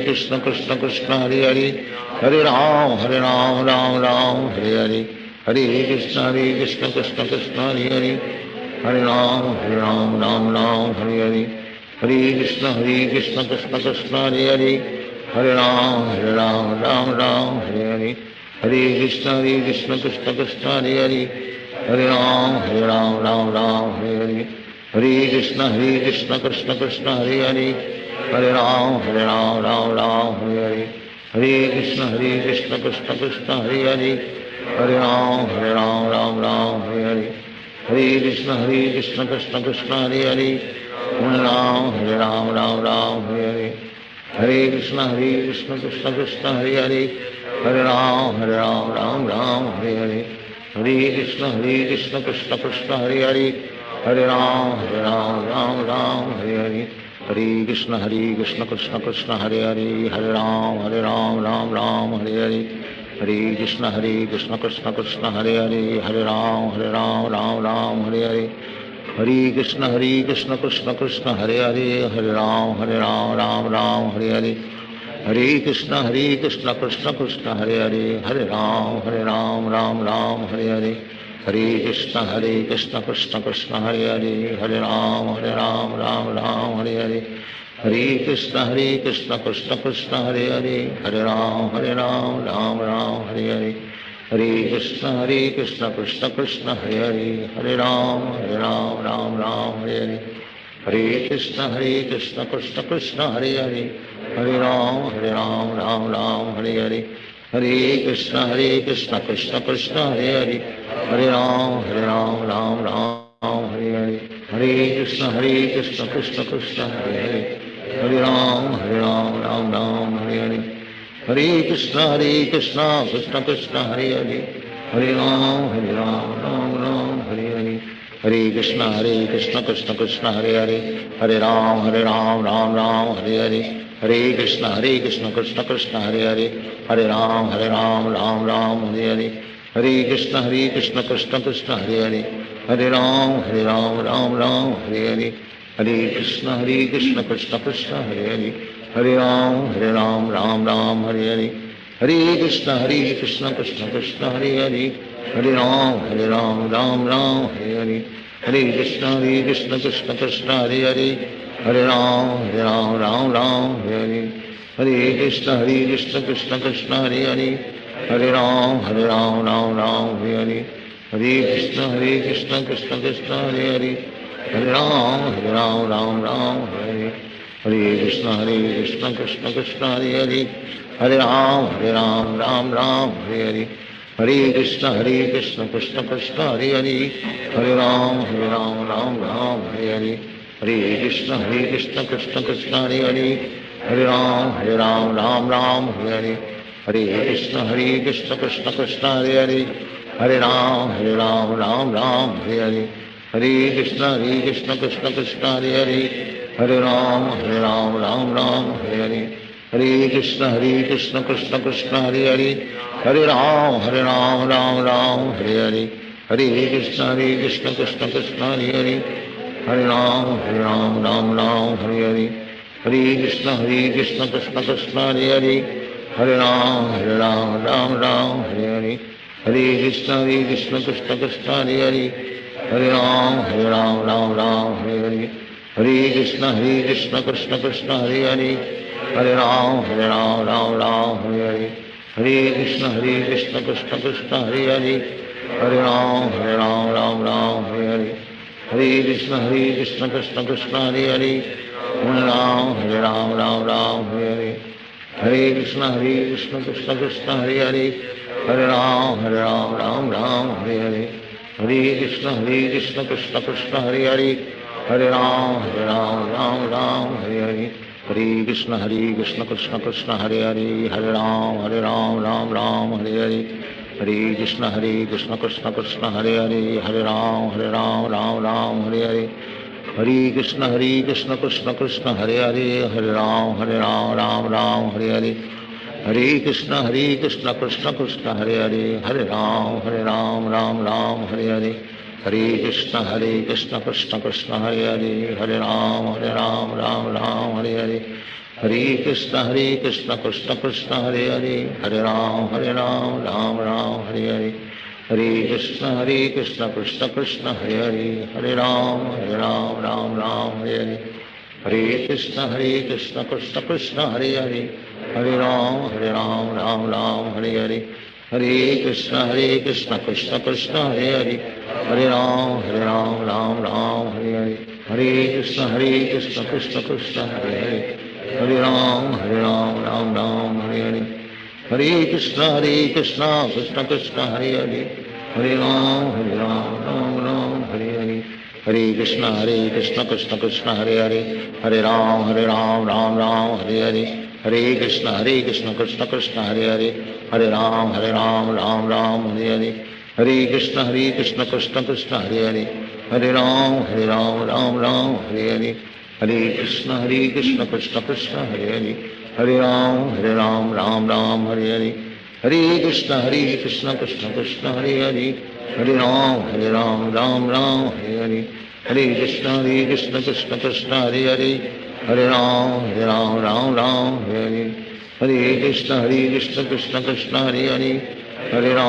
S9: Krishna Krishna Krishna Hare Hare, Hare Ram Ram Ram Hare Hare, Hare Krishna Krishna Krishna Hare Hare, Hare Ram Ram Ram Hare Hare, Hare Krishna Krishna Krishna Hare Hare, Hare Ram Ram Hare Hare, Hare Krishna Krishna Krishna Hare Hare, Hare Ram Ram Hare Hare, Hare Krishna Krishna Krishna Hare Hare, Hare Ram Ram Hare Hare, Hare Krishna Krishna Krishna Hare Hare, Hare Ram Ram Hare Hare, Hare Krishna Krishna Krishna Hare Hare, Hare Ram Ram Hare Hare, Hare Krishna Krishna Krishna Hare Hare, Hare Ram Ram Hare Hare, Hare Krishna Krishna Krishna Hare Hare, Hare Ram Ram Hare Hare, Hare Krishna Krishna Krishna Hare Hare, Hare Ram Ram Hare Hare, Hare Krishna Krishna Krishna Hare Hare, Hare Ram Ram Hare Hare, Hare Krishna Krishna Krishna Hare Hare, Hare Ram Ram Hare Hare, Hare Krishna Krishna Krishna Hare Hare, Hare Ram Ram Hare Hare, Hare Krishna Krishna Krishna Hare Hare, Hare Ram Ram Hare Hare, Hare Krishna Krishna Krishna Hare Hare, Hare Ram Ram Hare Hare, Hare Krishna Krishna Krishna Hare Hare, Hare Ram Ram Hare Hare, Hare Krishna Krishna Krishna Hare Hare, Hare Ram Ram Hare Hare, Hare Krishna Krishna Krishna Hare Hare, Hare Ram Ram Hare Hare, Hare Krishna Krishna Krishna Hare Hare, Hare Ram Ram Hare Hare, Hare Krishna Krishna Krishna Hare Hare, Hare Ram Ram Hare Hare, Hare Krishna Krishna Krishna Hare Hare, Hare Ram Ram Hare Hare, Hare Krishna Krishna Krishna Hare Hare, Hare Ram Ram Hare Hare, Hare Krishna Krishna Krishna Hare Hare, Hare Ram Ram Hare Hare, Hare Krishna Krishna Krishna Hare Hare, Hare Ram Ram Hare Hare, Hare Krishna Krishna Krishna Hare Hare, Hare Ram Ram Hare Hare, Hare Krishna Krishna Krishna Hare Hare, Hare Ram Ram Hare Hare, Hare Krishna Krishna Krishna Hare Hare, Hare Ram Ram Hare Hare, Hare Krishna Krishna Krishna Hare Hare, Hare Ram Ram Hare Hare, Hare Krishna Krishna Krishna Hare Hare, Hare Ram Ram Hare Hare, Hare Krishna Krishna Krishna Hare Hare, Hare Ram Ram Hare Hare, Hare Krishna Krishna Krishna Hare Hare, Hare Ram Ram Hare Hare, Hare Krishna Krishna Krishna Hare Hare, Hare Ram Ram Hare Hare, Hare Krishna Krishna Krishna Hare Hare, Hare Ram Ram Hare Hare, Hare Krishna Krishna Krishna Hare Hare, Hare Ram Ram Hare Hare, Hare Krishna Krishna Krishna Hare Hare, Hare Ram Ram Hare Hare, Hare Krishna Krishna Krishna Hare Hare, Hare Ram Ram Hare Hare, Hare Krishna Krishna Krishna Hare Hare, Hare Ram Ram Hare Hare, Hare Krishna Krishna Krishna Hare Hare, Hare Ram Ram Hare Hare, Hare Krishna Krishna Krishna Hare Hare, Hare Ram Ram Hare Hare, Hare Krishna Krishna Krishna Hare Hare, Hare Ram Hare Hare, Hare Krishna Krishna Krishna Hare Hare, Hare Ram Ram Hare Hare, Hare Krishna Krishna Krishna Hare Hare, Hare Ram Ram Hare Hare, Hare Krishna Krishna Krishna Hare Hare, Hare Ram Ram Hare Hare, Hare Krishna Krishna Krishna Hare Hare, Hare Ram Ram Hare Hare, Hare Krishna Krishna Krishna Hare Hare, Hare Ram Ram Hare Hare, Hare Krishna Krishna Krishna Hare Hare, Hare Ram Ram Hare Hare, Hare Krishna Krishna Krishna Hare Hare, Hare Ram Ram Ram Hare Hare, Hare Krishna Krishna Krishna Hare Hare, Hare Ram Ram Ram Hare Hare, Hare Krishna Krishna Hare Hare, Hare Ram Ram Ram Hare Hare, Hare Krishna Krishna Hare Hare, Hare Ram Ram Hare Hare, Hare Krishna Krishna Hare Hare, Hare Ram Ram Hare Hare, Hare Krishna Krishna Hare Hare, Hare Ram Ram Hare Hare, Hare Krishna Krishna Hare Hare, Hare Ram Ram Hare Hare, Hare Krishna Krishna Krishna Hare Hare, Hare Ram Ram Hare Hare, Hare Krishna Krishna Krishna Hare Hare, Hare Ram Ram Hare Hare, Hare Krishna Krishna Krishna Hare Hare, Hare Ram Ram Hare Hare, Hare Krishna Krishna Krishna Hare Hare, Hare Ram Ram Hare Hare, Hare Krishna Krishna Krishna Hare Hare, Hare Ram Ram Hare Hare, Hare Krishna Krishna Krishna Hare Hare, Hare Ram Ram Hare Hare, Hare Krishna Krishna Krishna Hare Hare, Hare Ram Ram Hare Hare, Hare Krishna Krishna Krishna Hare Hare, Hare Ram Ram Hare Hare, Hare Krishna Krishna Krishna Hare Hare, Hare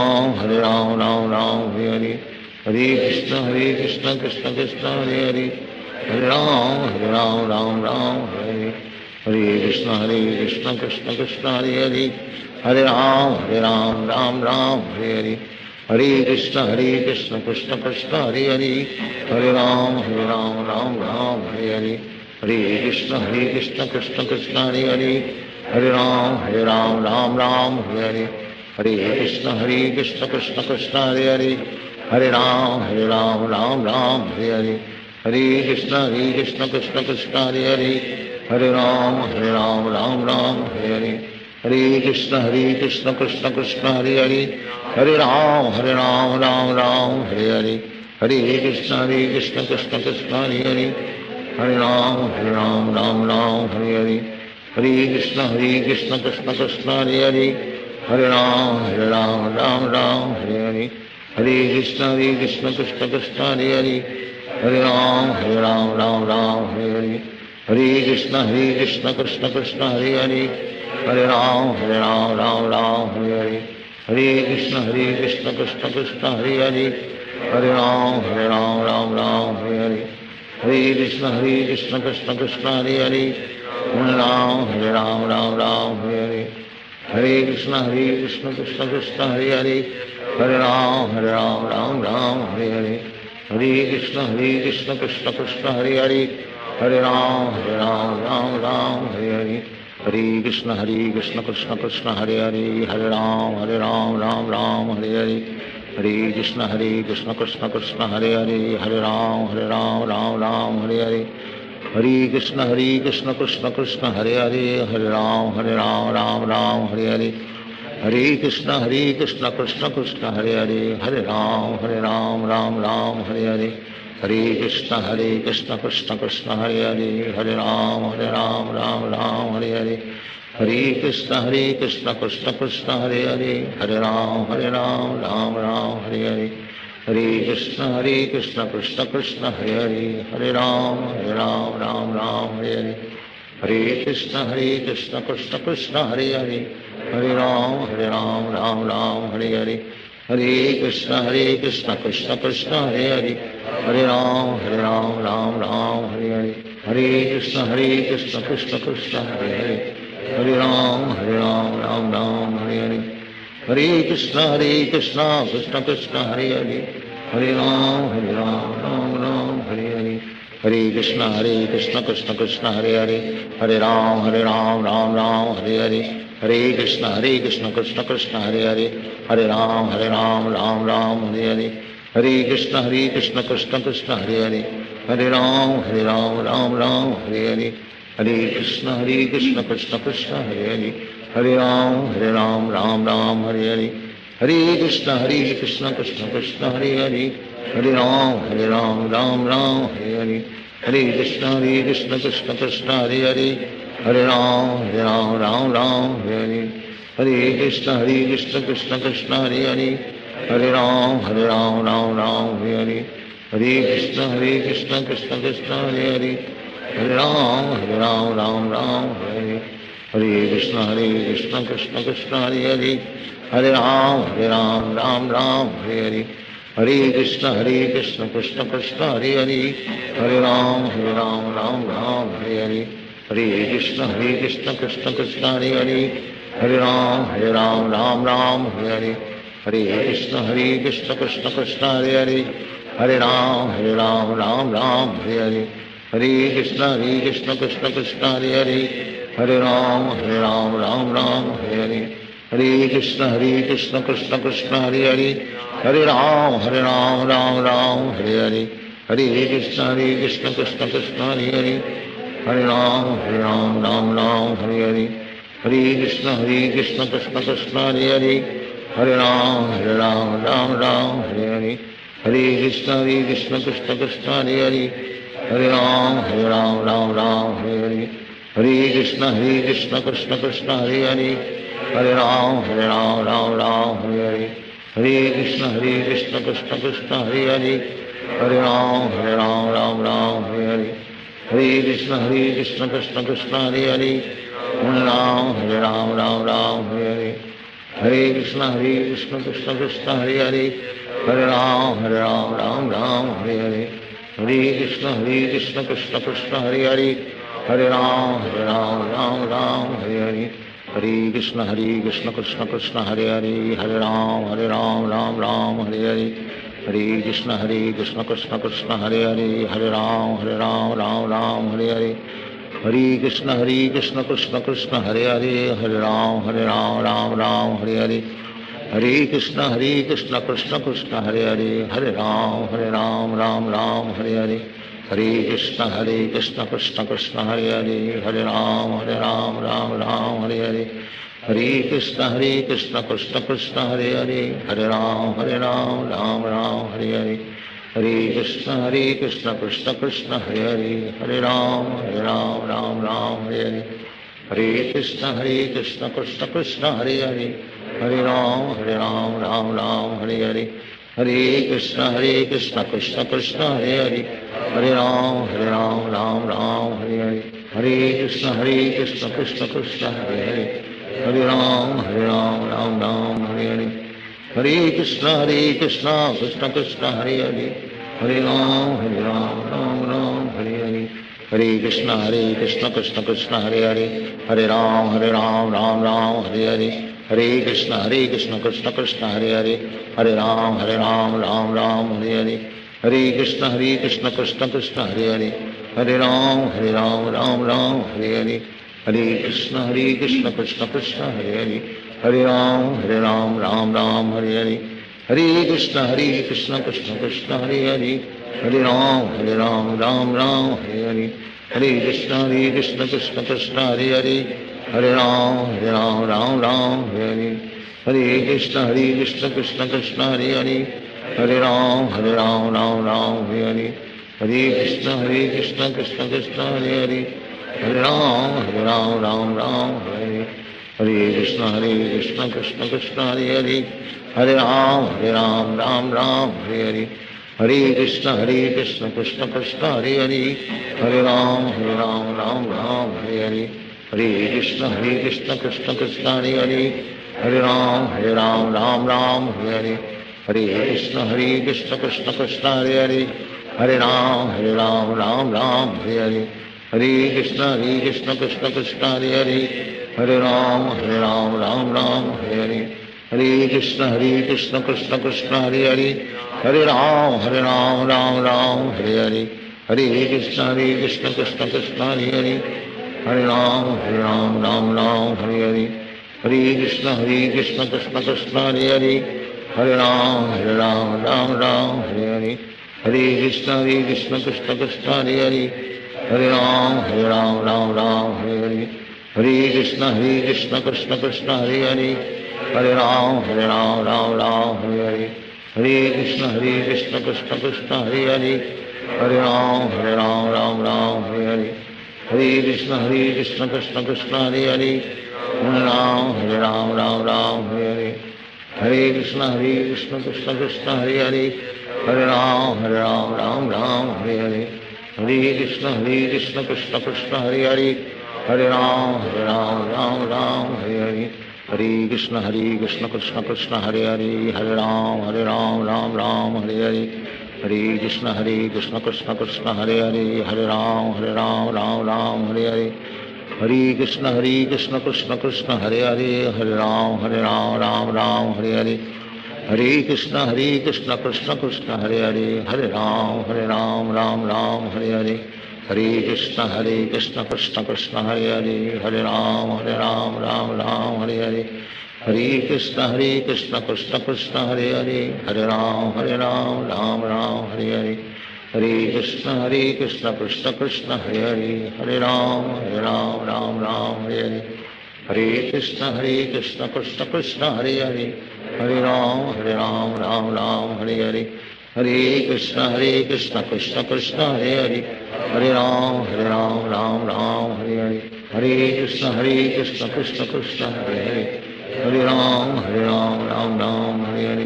S9: Ram Ram Hare Hare, Hare Krishna Krishna Krishna Hare Hare, Hare Ram Ram Hare Hare, Hare Krishna Krishna Krishna Hare Hare, Hare Ram Ram Hare Hare, Hare Krishna Krishna Krishna Hare Hare, Hare Ram Ram Hare Hare, Hare Krishna Krishna Krishna Hare Hare, Hare Ram Ram Hare Hare, Hare Krishna Krishna Krishna Hare Hare, Hare Ram Ram Hare Hare, Hare Krishna Krishna Krishna Hare Hare, Hare Ram Ram Hare Hare, Hare Krishna Krishna Krishna Hare Hare, Hare Ram Ram Hare Hare, Hare Krishna Krishna Krishna Hare Hare, Hare Ram Ram Hare Hare, Hare Krishna Krishna Krishna Hare Hare, Hare Ram Ram Hare Hare, Hare Krishna Krishna Krishna Hare Hare, Hare Ram Ram Hare Hare, Hare Krishna Krishna Krishna Hare Hare, Hare Ram Hare Hare, Hare Krishna Krishna Krishna Hare Hare, Hare Ram Ram Hare Hare, Hare Krishna Krishna Krishna Hare Hare, Hare Ram Ram Hare Hare, Hare Krishna Krishna Krishna Hare Hare, Hare Ram Ram Hare Hare, Hare Krishna Krishna Krishna Hare Hare, Hare Ram Ram Hare Hare, Hare Krishna Krishna Krishna Hare Hare, Hare Ram Ram Hare Hare, Hare Krishna Krishna Krishna Hare Hare, Hare Ram Ram Hare Hare, Hare Krishna Krishna Krishna Hare Hare, Hare Ram Ram Hare Hare, Hare Krishna Krishna Krishna Hare Hare, Hare Ram Ram Hare Hare, Hare Krishna Krishna Krishna Hare Hare, Hare Ram Ram Hare Hare, Hare Krishna Krishna Krishna Hare Hare, Hare Ram Ram Hare Hare, Hare Krishna Krishna Krishna Hare Hare, Hare Ram Ram Hare Hare, Hare Krishna Krishna Krishna Hare Hare, Hare Ram Ram Hare Hare, Hare Krishna Krishna Krishna Hare Hare, Hare Ram Hare Hare, Hare Krishna Krishna Krishna Hare Hare, Hare Ram Ram Hare Hare, Hare Krishna Krishna Krishna Hare Hare, Hare Ram Ram Hare Hare, Hare Krishna Krishna Krishna Hare Hare, Hare Ram Ram Hare Hare, Hare Krishna Krishna Krishna Hare Hare, Hare Ram Ram Hare Hare, Hare Krishna Krishna Krishna Hare Hare, Hare Ram Ram Hare Hare, Hare Krishna Krishna Krishna Hare Hare, Hare Ram Ram Hare Hare, Hare Krishna Krishna Krishna Hare Hare, Hare Ram Ram Hare Hare, Hare Krishna Krishna Krishna Hare Hare, Hare Ram Ram Ram Hare Hare, Hare Krishna Krishna Krishna Hare Hare, Hare Ram Ram Hare Hare, Hare Krishna Krishna Krishna Hare Hare, Hare Ram Ram Hare Hare, Hare Krishna Krishna Krishna Hare Hare, Hare Ram Ram Hare Hare, Hare Krishna Krishna Krishna Hare Hare, Hare Ram Ram Hare Hare, Hare Krishna Krishna Krishna Hare Hare, Hare Ram Ram Hare Hare, Hare Krishna Krishna Krishna Hare Hare, Hare Ram Ram Hare Hare, Hare Krishna Krishna Krishna Hare Hare, Hare Ram Ram Hare Hare, Hare Krishna Krishna Krishna Hare Hare, Hare Ram Ram Hare Hare, Hare Krishna Krishna Krishna Hare Hare, Hare Ram Ram Hare Hare, Hare Krishna Krishna Krishna Hare Hare, Hare Ram Ram Hare Hare, Hare Krishna Krishna Krishna Hare Hare, Hare Ram Ram Hare Hare, Hare Krishna Krishna Krishna Hare Hare, Hare Ram Ram Hare Hare, Hare Krishna Krishna Krishna Hare Hare, Hare Ram Ram Hare Hare, Hare Krishna Krishna Krishna Hare Hare, Hare Ram Ram Hare Hare, Hare Krishna Krishna Krishna Hare Hare, Hare Ram Ram Hare Hare, Hare Krishna Krishna Krishna Hare Hare, Hare Ram Ram Hare Hare, Hare Krishna Krishna Krishna Hare Hare, Hare Ram Ram Hare Hare, Hare Krishna Krishna Krishna Hare Hare, Hare Ram Ram Hare Hare, Hare Krishna Krishna Krishna Hare Hare, Hare Ram Ram Hare Hare, Hare Krishna Krishna Krishna Hare Hare, Hare Ram Ram Hare Hare, Hare Krishna Krishna Krishna Hare Hare, Hare Ram Ram Hare Hare, Hare Krishna Krishna Krishna Hare Hare, Hare Ram Ram Hare Hare, Hare Krishna Krishna Krishna Hare Hare, Hare Ram Ram Hare Hare, Hare Krishna Krishna Krishna Hare Hare, Hare Ram Ram Hare Hare, Hare Krishna Krishna Krishna Hare Hare, Hare Ram Ram Hare Hare, Hare Krishna Krishna Krishna Hare Hare, Hare Ram Ram Hare Hare, Hare Krishna Krishna Krishna Hare Hare, Hare Ram Ram Hare Hare, Hare Krishna Krishna Krishna Hare Hare, Hare Ram Ram Hare Hare, Hare Krishna Krishna Krishna Hare Hare, Hare Ram Ram Hare Hare, Hare Krishna Krishna Krishna Hare Hare, Hare Ram Ram Hare Hare, Hare Krishna Krishna Krishna Hare Hare, Hare Ram Ram Hare Hare, Hare Krishna Krishna Krishna Hare Hare, Hare Ram Ram Hare Hare, Hare Krishna Krishna Krishna Hare Hare, Hare Ram Ram Hare Hare, Hare Krishna Krishna Krishna Hare Hare, Hare Ram Ram Hare Hare, Hare Krishna Krishna Krishna Hare Hare, Hare Ram Ram Hare Hare, Hare Krishna Krishna Krishna Hare Hare, Hare Ram Ram Hare Hare, Hare Krishna Krishna Krishna Hare Hare, Hare Ram Ram Hare Hare, Hare Krishna Krishna Krishna Hare Hare, Hare Ram Ram Hare Hare, Hare Krishna Krishna Krishna Hare Hare, Hare Ram Ram Hare Hare, Hare Krishna Krishna Krishna Hare Hare, Hare Ram Ram Hare Hare, Hare Krishna Krishna Krishna Hare Hare, Hare Ram Ram Hare Hare, Hare Krishna Krishna Krishna Hare Hare, Hare Ram Ram Hare Hare, Hare Krishna Krishna Krishna Hare Hare, Hare Ram Ram Hare Hare, Hare Krishna Krishna Krishna Hare Hare, Hare Ram Ram Hare Hare, Hare Krishna Krishna Krishna Hare Hare, Hare Ram Ram Hare Hare, Hare Krishna Krishna Krishna Hare Hare, Hare Ram, Ram Ram, Hare Hare. Hare Krishna, Krishna Krishna, Hare Hare. Hare Ram, Ram Ram, Hare Hare. Hare Krishna, Krishna Krishna, Hare Hare. Hare Ram, Ram Ram, Hare Hare. Hare Krishna, Krishna Krishna, Hare Hare. Hare Ram, Ram Hare Hare. Hare Krishna, Krishna Krishna, Hare Hare. Hare Ram, Ram Hare Hare. Hare Krishna, Krishna Krishna, Hare Hare. Hare Ram, Ram Hare Hare. Hare Krishna, Krishna Krishna, Hare Hare. Hare Ram, Ram Hare Hare. Hare Krishna, Krishna Krishna, Hare Hare. Hare Ram, Ram Hare Hare. Hare Krishna, Krishna Krishna, Hare Hare. Hare Ram, Ram Hare Hare. Hare Krishna, Krishna Krishna, Hare Hare. Hare Ram, Ram Hare Hare. Hare Krishna, Krishna Krishna, Hare Hare. Hare Ram, Ram Hare Hare. Hare Krishna, Krishna Krishna, Hare Hare. Hare Ram, Ram Hare Hare.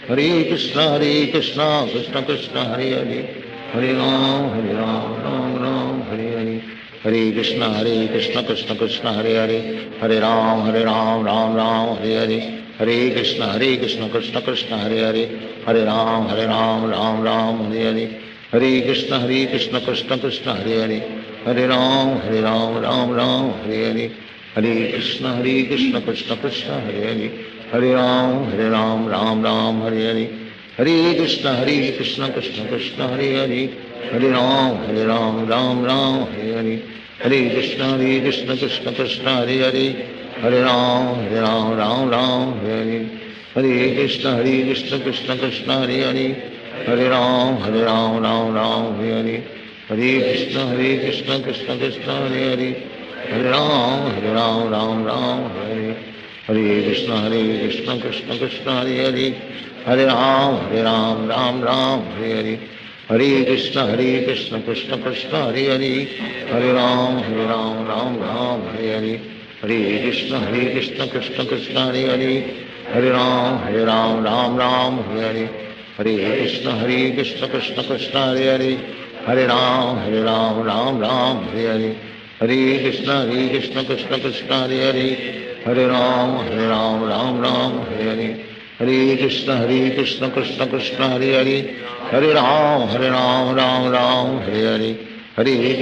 S9: Hare Krishna, Krishna Krishna, Hare Hare. Hare Ram, Ram Hare Hare. Hare Krishna, Krishna Krishna, Hare Hare. Hare Ram, Ram Hare Hare. Hare Krishna, Krishna Krishna, Hare Hare. Hare Ram, Ram Hare Hare. Hare Krishna, Krishna Krishna, Hare Hare. Hare Ram, Ram Hare Hare. Hare Krishna, Krishna Krishna, Hare Hare. Hare Ram, Ram Hare Hare. Hare Krishna, Krishna Krishna, Hare Hare. Hare Ram, Ram Hare Hare. Hare Krishna, Krishna Krishna, Hare Hare. Hare Ram, Ram Hare Hare. Hare Krishna, Krishna Krishna, Hare Hare. Hare Ram, Ram Hare Hare. Hare Krishna, Krishna Krishna, Hare Hare. Hare Ram, Ram Hare Hare. Hare Krishna, Krishna Krishna, Hare Hare. Hare Ram, Ram Hare Hare. Hare Krishna, Krishna Krishna, Hare Hare. Hare Ram, Ram Hare Hare. Hare Krishna, Krishna Krishna, Hare Hare. Hare Ram, Ram Hare Hare. Hare Krishna, Krishna Krishna, Hare Hare. Hare Ram, Ram Hare Hare. Hare Krishna, Krishna Krishna, Hare Hare. Hare Ram, Ram Hare Hare. Hare Krishna, Krishna Krishna, Hare Hare. Hare Ram, Ram Hare Hare. Hare Krishna,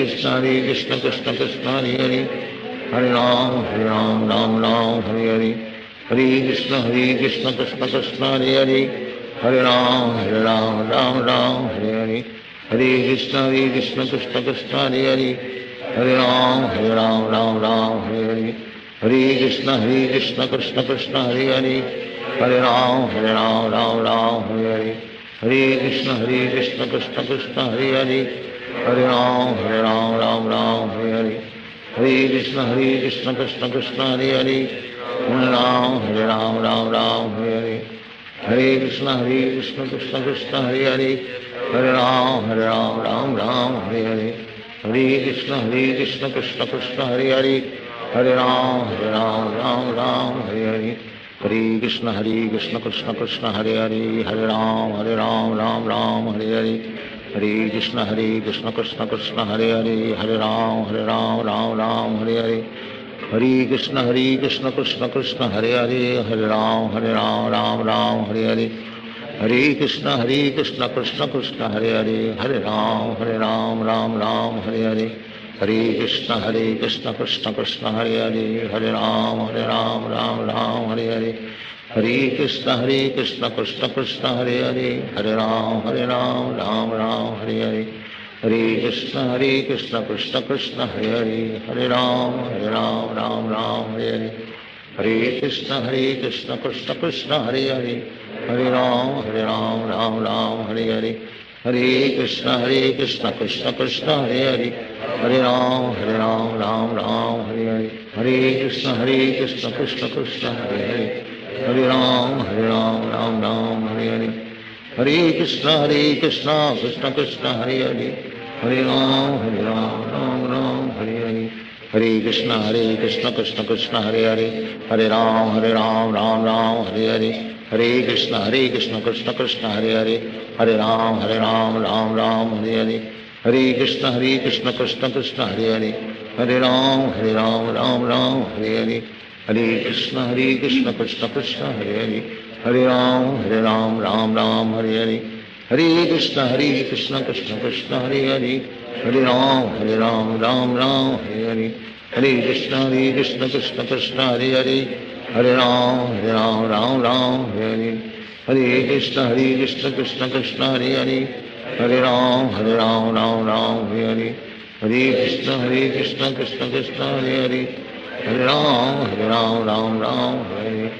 S9: Krishna Krishna, Hare Hare. Hare Ram, Ram Hare Hare. Hare Krishna, Krishna Krishna, Hare Hare. Hare Ram, Ram Hare Hare. Hare Krishna, Krishna Krishna, Hare Hare. Hare Ram, Ram Hare Hare. Hare Krishna, Krishna Krishna, Hare Hare. Hare Ram, Ram Hare Hare. Hare Krishna, Krishna Krishna, Hare Hare. Hare Ram, Ram Hare Hare. Hare Krishna, Krishna Krishna, Hare Hare. Hare Ram, Ram Hare Hare. Hare Krishna, Krishna Krishna, Hare Hare. Hare Ram, Ram Hare Hare. Hare Krishna, Krishna Krishna, Hare Hare. Hare Ram, Hare Hare. Hare Krishna, Krishna Krishna, Hare Hare. Hare Ram, Ram Hare Hare. Hare Krishna, Krishna Krishna, Hare Hare. Hare Ram, Hare Hare. Hare Krishna, Krishna Krishna, Hare Hare. Hare Ram, Hare Hare. Hare Krishna, Krishna Krishna, Hare Hare. Hare Ram, Hare Hare. Hare Krishna, Krishna Krishna, Hare Hare. Hare Ram, Hare Hare. Hare Krishna, Krishna Krishna, Hare Hare. Hare Ram, Hare Hare. Hare Krishna, Krishna Krishna, Hare Hare. Hare Ram, Hare Hare. Hare Krishna, Krishna Krishna, Hare Hare. Hare Ram, Hare Hare. Hare Krishna, Krishna Krishna, Hare Hare. Hare Ram, Hare Hare. Hare Krishna, Krishna Krishna, Hare Hare. Hare Ram, Hare Hare. Hare Krishna, Krishna Krishna, Hare Hare. Hare Ram, Hare Hare. Hare Krishna, Krishna Krishna, Hare Hare. Hare Ram, Ram Hare Hare. हरे कृष्ण कृष्ण कृष्ण हरे हरे हरे राम राम राम हरे हरे हरे कृष्ण कृष्ण कृष्ण हरे हरे हरे राम राम राम हरे हरे हरे कृष्ण कृष्ण कृष्ण हरे हरे हरे राम राम राम हरे हरे हरे कृष्ण कृष्ण कृष्ण हरे हरे हरे राम राम राम हरे हरे हरे कृष्ण कृष्ण कृष्ण हरे हरे हरे राम राम राम हरे हरे हरे कृष्ण कृष्ण कृष्ण हरे हरे हरे राम राम राम हरे हरे हरे कृष्ण कृष्ण कृष्ण हरे हरे हरे राम राम राम हरे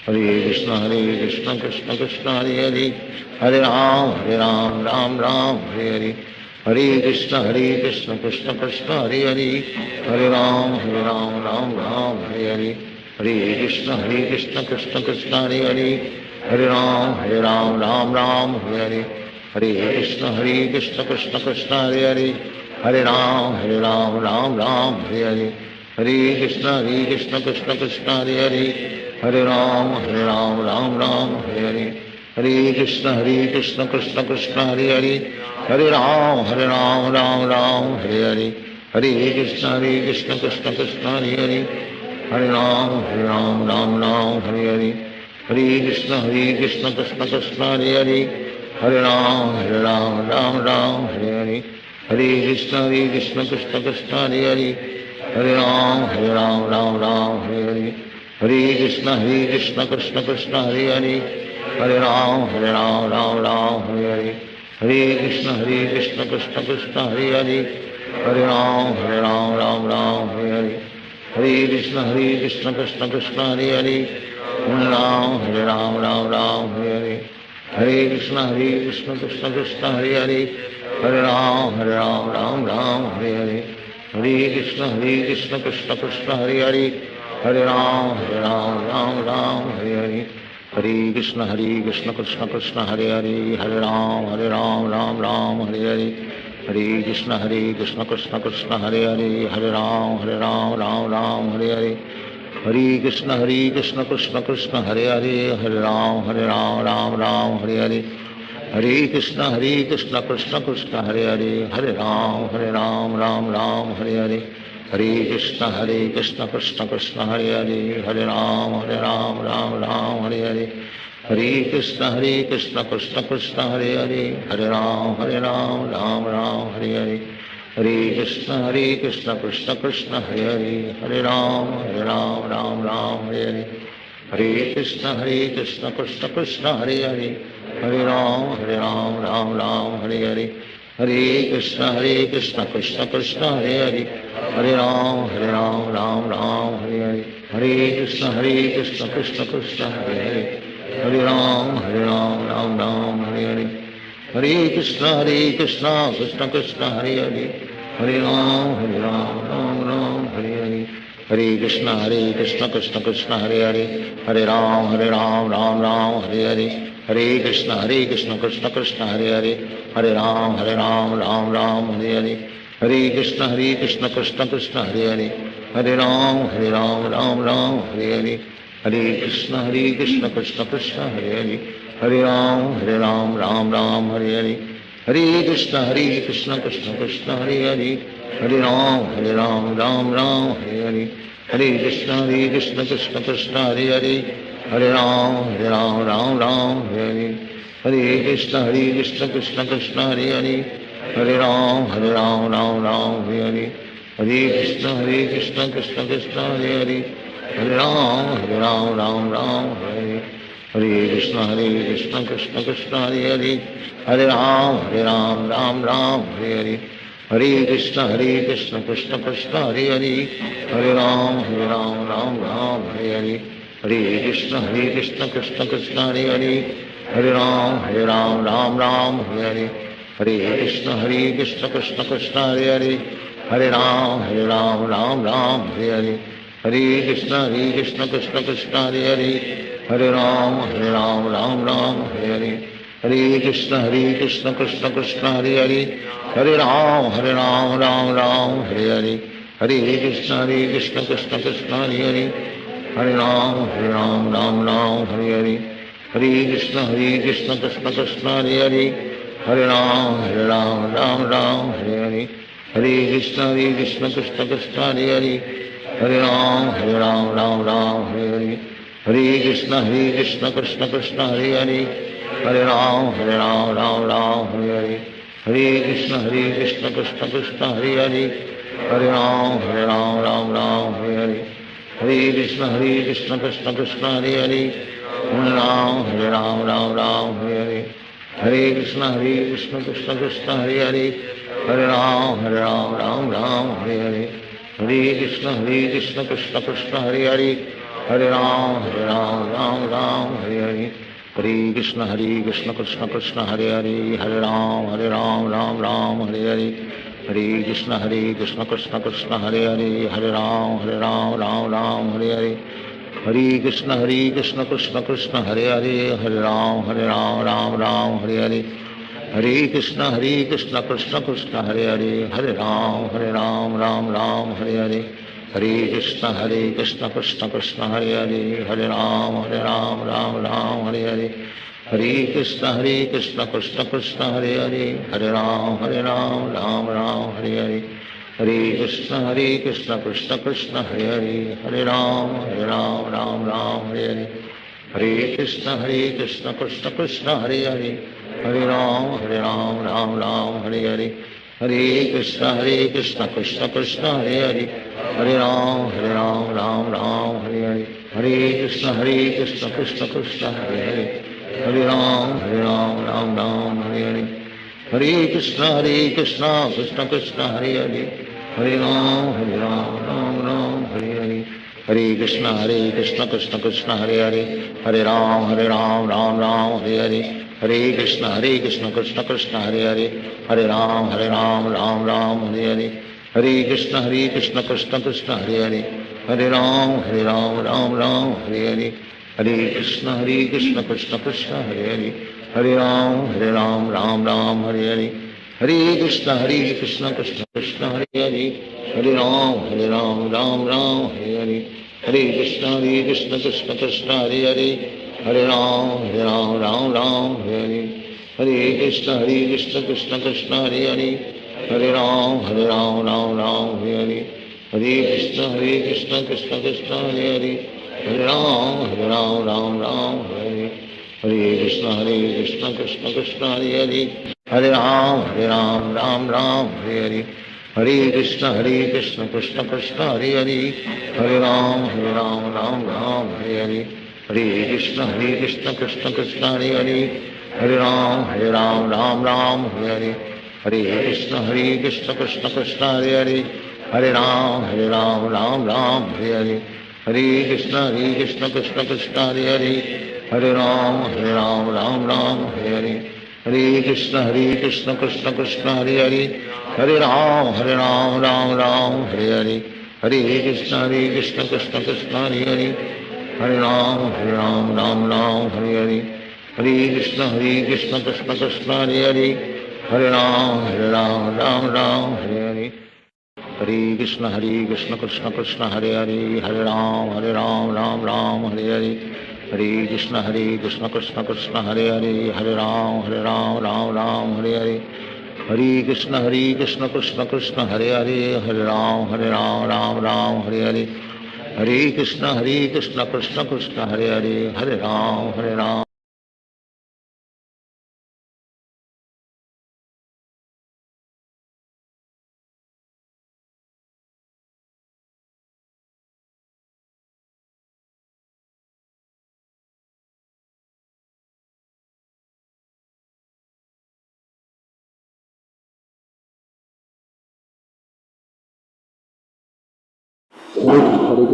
S9: हरे हरे कृष्ण कृष्ण कृष्ण हरे हरे हरे राम राम राम हरे हरे हरे कृष्ण कृष्ण कृष्ण हरे हरे हरे राम राम राम हरे हरे हरे कृष्ण कृष्ण कृष्ण हरे हरे हरे राम राम राम हरे हरे हरे कृष्ण कृष्ण कृष्ण हरे हरे हरे राम राम राम हरे हरे हरे कृष्ण कृष्ण कृष्ण हरे हरे हरे राम राम राम हरे हरे हरे कृष्ण कृष्ण कृष्ण हरे हरे हरे राम राम राम हरे हरे हरे कृष्ण कृष्ण कृष्ण हरे हरे हरे राम राम राम हरे हरे हरे कृष्ण कृष्ण कृष्ण हरे हरे हरे राम राम राम हरे हरे हरे कृष्ण कृष्ण कृष्ण हरे हरे हरे राम राम राम हरे हरे हरे कृष्ण कृष्ण कृष्ण हरे हरे हरे राम राम राम हरे हरे हरे कृष्ण कृष्ण कृष्ण हरे हरे हरे राम राम राम हरे हरे हरे कृष्ण कृष्ण कृष्ण हरे हरे हरे राम राम राम हरे हरे हरे कृष्ण कृष्ण कृष्ण हरे हरे हरे राम राम राम हरे हरे हरे कृष्ण कृष्ण कृष्ण हरे हरे हरे राम राम राम हरे हरे हरे कृष्ण कृष्ण कृष्ण हरे हरे हरे राम राम राम हरे हरे हरे कृष्ण कृष्ण कृष्ण हरे हरे हरे राम राम राम हरे हरे हरे कृष्ण कृष्ण कृष्ण हरे हरे हरे राम राम राम हरे हरे हरे कृष्ण कृष्ण कृष्ण हरे हरे हरे राम राम राम हरे हरे हरे कृष्ण कृष्ण कृष्ण हरे हरे हरे राम राम राम हरे हरे हरे कृष्ण कृष्ण कृष्ण हरे हरे हरे राम राम राम हरे हरे हरे कृष्ण कृष्ण कृष्ण हरे हरे हरे राम राम राम हरे हरे हरे कृष्ण कृष्ण कृष्ण हरे हरे हरे राम राम राम हरे हरे हरे कृष्ण कृष्ण कृष्ण हरे हरे हरे राम राम राम हरे हरे हरे कृष्ण कृष्ण कृष्ण हरे हरे हरे राम राम राम हरे हरे हरे कृष्ण कृष्ण कृष्ण हरे हरे हरे राम राम राम हरे हरे हरे कृष्ण कृष्ण कृष्ण हरे हरे हरे राम राम राम हरे हरे हरे कृष्ण कृष्ण कृष्ण हरे हरे हरे राम राम राम हरे हरे हरे कृष्ण कृष्ण कृष्ण हरे हरे हरे राम राम राम हरे हरे हरे कृष्ण कृष्ण कृष्ण हरे हरे हरे राम राम राम हरे हरे हरे कृष्ण कृष्ण कृष्ण हरे हरे हरे राम राम राम हरे हरे हरे कृष्ण कृष्ण कृष्ण हरे हरे हरे राम राम राम हरे हरे हरे कृष्ण कृष्ण कृष्ण हरे हरे हरे राम राम राम हरे हरे हरे कृष्ण कृष्ण कृष्ण हरे हरे हरे राम राम राम हरे हरे हरे कृष्ण कृष्ण कृष्ण हरे हरे हरे राम राम राम हरे हरे हरे कृष्ण कृष्ण कृष्ण हरे हरे हरे राम राम राम हरे हरे हरे कृष्ण कृष्ण कृष्ण हरे हरे हरे राम राम राम हरे हरे हरे कृष्ण कृष्ण कृष्ण हरे हरे हरे राम राम राम हरे हरे हरे कृष्ण कृष्ण कृष्ण हरे हरे हरे राम राम राम हरे हरे हरे कृष्ण कृष्ण कृष्ण हरे हरे हरे राम राम राम हरे हरे हरे कृष्ण कृष्ण कृष्ण हरे हरे हरे राम राम राम हरे हरे हरे कृष्ण कृष्ण कृष्ण हरे हरे, हरे राम राम राम हरे हरे, हरे कृष्ण कृष्ण कृष्ण हरे हरे, हरे राम राम राम हरे हरे, हरे कृष्ण कृष्ण कृष्ण हरे हरे, हरे राम राम राम हरे हरे, हरे कृष्ण कृष्ण कृष्ण हरे हरे, हरे राम राम राम हरे हरे, हरे कृष्ण कृष्ण कृष्ण हरे हरे, हरे राम राम हरे हरे, हरे कृष्ण कृष्ण कृष्ण हरे हरे, हरे राम राम हरे हरे, हरे कृष्ण कृष्ण कृष्ण हरे हरे, हरे राम राम हरे हरे, हरे कृष्ण कृष्ण कृष्ण हरे हरे, हरे राम राम हरे हरे, हरे कृष्ण कृष्ण कृष्ण हरे हरे, हरे राम राम हरे हरे, हरे कृष्ण कृष्ण कृष्ण हरे हरे, हरे राम राम हरे हरे, हरे कृष्ण कृष्ण कृष्ण हरे हरे, हरे राम राम हरे हरे, हरे कृष्ण कृष्ण कृष्ण हरे हरे, हरे राम राम हरे हरे, हरे कृष्ण कृष्ण कृष्ण हरे हरे, हरे राम राम हरे हरे, हरे कृष्ण कृष्ण कृष्ण हरे हरे, हरे राम राम हरे हरे, हरे कृष्ण कृष्ण कृष्ण हरे हरे, हरे राम राम हरे हरे, हरे कृष्ण कृष्ण कृष्ण हरे हरे, हरे राम राम हरे हरे, हरे कृष्ण कृष्ण कृष्ण हरे हरे, हरे राम राम हरे हरे, हरे कृष्ण कृष्ण कृष्ण हरे हरे, हरे राम राम हरे हरे, हरे कृष्ण कृष्ण कृष्ण हरे हरे, हरे राम राम हरे हरे, हरे कृष्ण कृष्ण कृष्ण हरे हरे, हरे राम राम हरे हरे, हरे कृष्ण कृष्ण कृष्ण हरे हरे, हरे राम राम हरे हरे, हरे कृष्ण कृष्ण कृष्ण हरे हरे, हरे राम राम हरे हरे, हरे कृष्ण कृष्ण कृष्ण हरे हरे, हरे राम राम हरे हरे, हरे कृष्ण कृष्ण कृष्ण हरे हरे, हरे राम राम हरे हरे, हरे कृष्ण कृष्ण कृष्ण हरे हरे, हरे राम राम हरे हरे, हरे कृष्ण कृष्ण कृष्ण हरे हरे, हरे राम राम हरे हरे, हरे कृष्ण कृष्ण कृष्ण हरे हरे, हरे राम हरे हरे, हरे कृष्ण कृष्ण कृष्ण हरे हरे, हरे राम राम हरे हरे, हरे कृष्ण कृष्ण कृष्ण हरे हरे, हरे राम राम हरे हरे, हरे कृष्ण कृष्ण कृष्ण हरे हरे, हरे राम राम हरे हरे, हरे कृष्ण कृष्ण कृष्ण हरे हरे, हरे राम राम हरे हरे, हरे कृष्ण कृष्ण कृष्ण हरे हरे, हरे राम राम हरे हरे, हरे कृष्ण कृष्ण कृष्ण हरे हरे, हरे राम राम हरे हरे, हरे कृष्ण कृष्ण कृष्ण हरे हरे, हरे राम राम हरे हरे, हरे कृष्ण कृष्ण कृष्ण हरे हरे, हरे राम राम हरे हरे, हरे कृष्ण कृष्ण कृष्ण हरे हरे, हरे राम राम हरे हरे, हरे कृष्ण कृष्ण कृष्ण हरे हरे, हरे राम राम हरे हरे, हरे कृष्ण कृष्ण कृष्ण हरे हरे, हरे राम
S3: हरे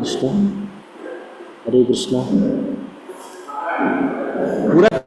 S3: कृष्णा, हरे कृष्णा। पूरा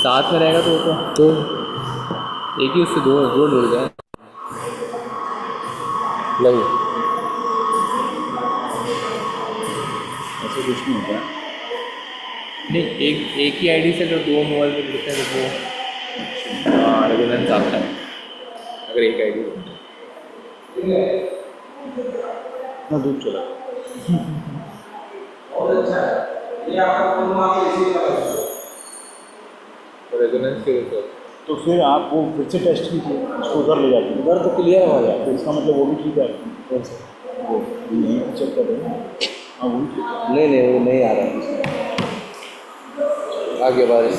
S1: साथ में रहेगा तो एक ही उससे दो दो जुड़ जाए।
S3: नहीं,
S1: ऐसे कुछ नहीं होता नहीं, एक ही आईडी से अगर दो मोबाइल पे जुड़ते हैं तो वो रेजोनेंस आता है अगर एक आईडी
S3: ना दूध चला।
S1: रेजोनेंस के ऊपर
S10: तो फिर आप वो फिर से टेस्ट कीजिए, उसको उधर ले जाते हैं, उधर तो क्लियर हो गया, तो इसका मतलब वो भी ठीक है। फिर से वो यहीं पे चेक कर रहे हैं। हाँ वो भी ठीक है।
S3: नहीं नहीं, वो नहीं आ रहा है। आ गया बारिश।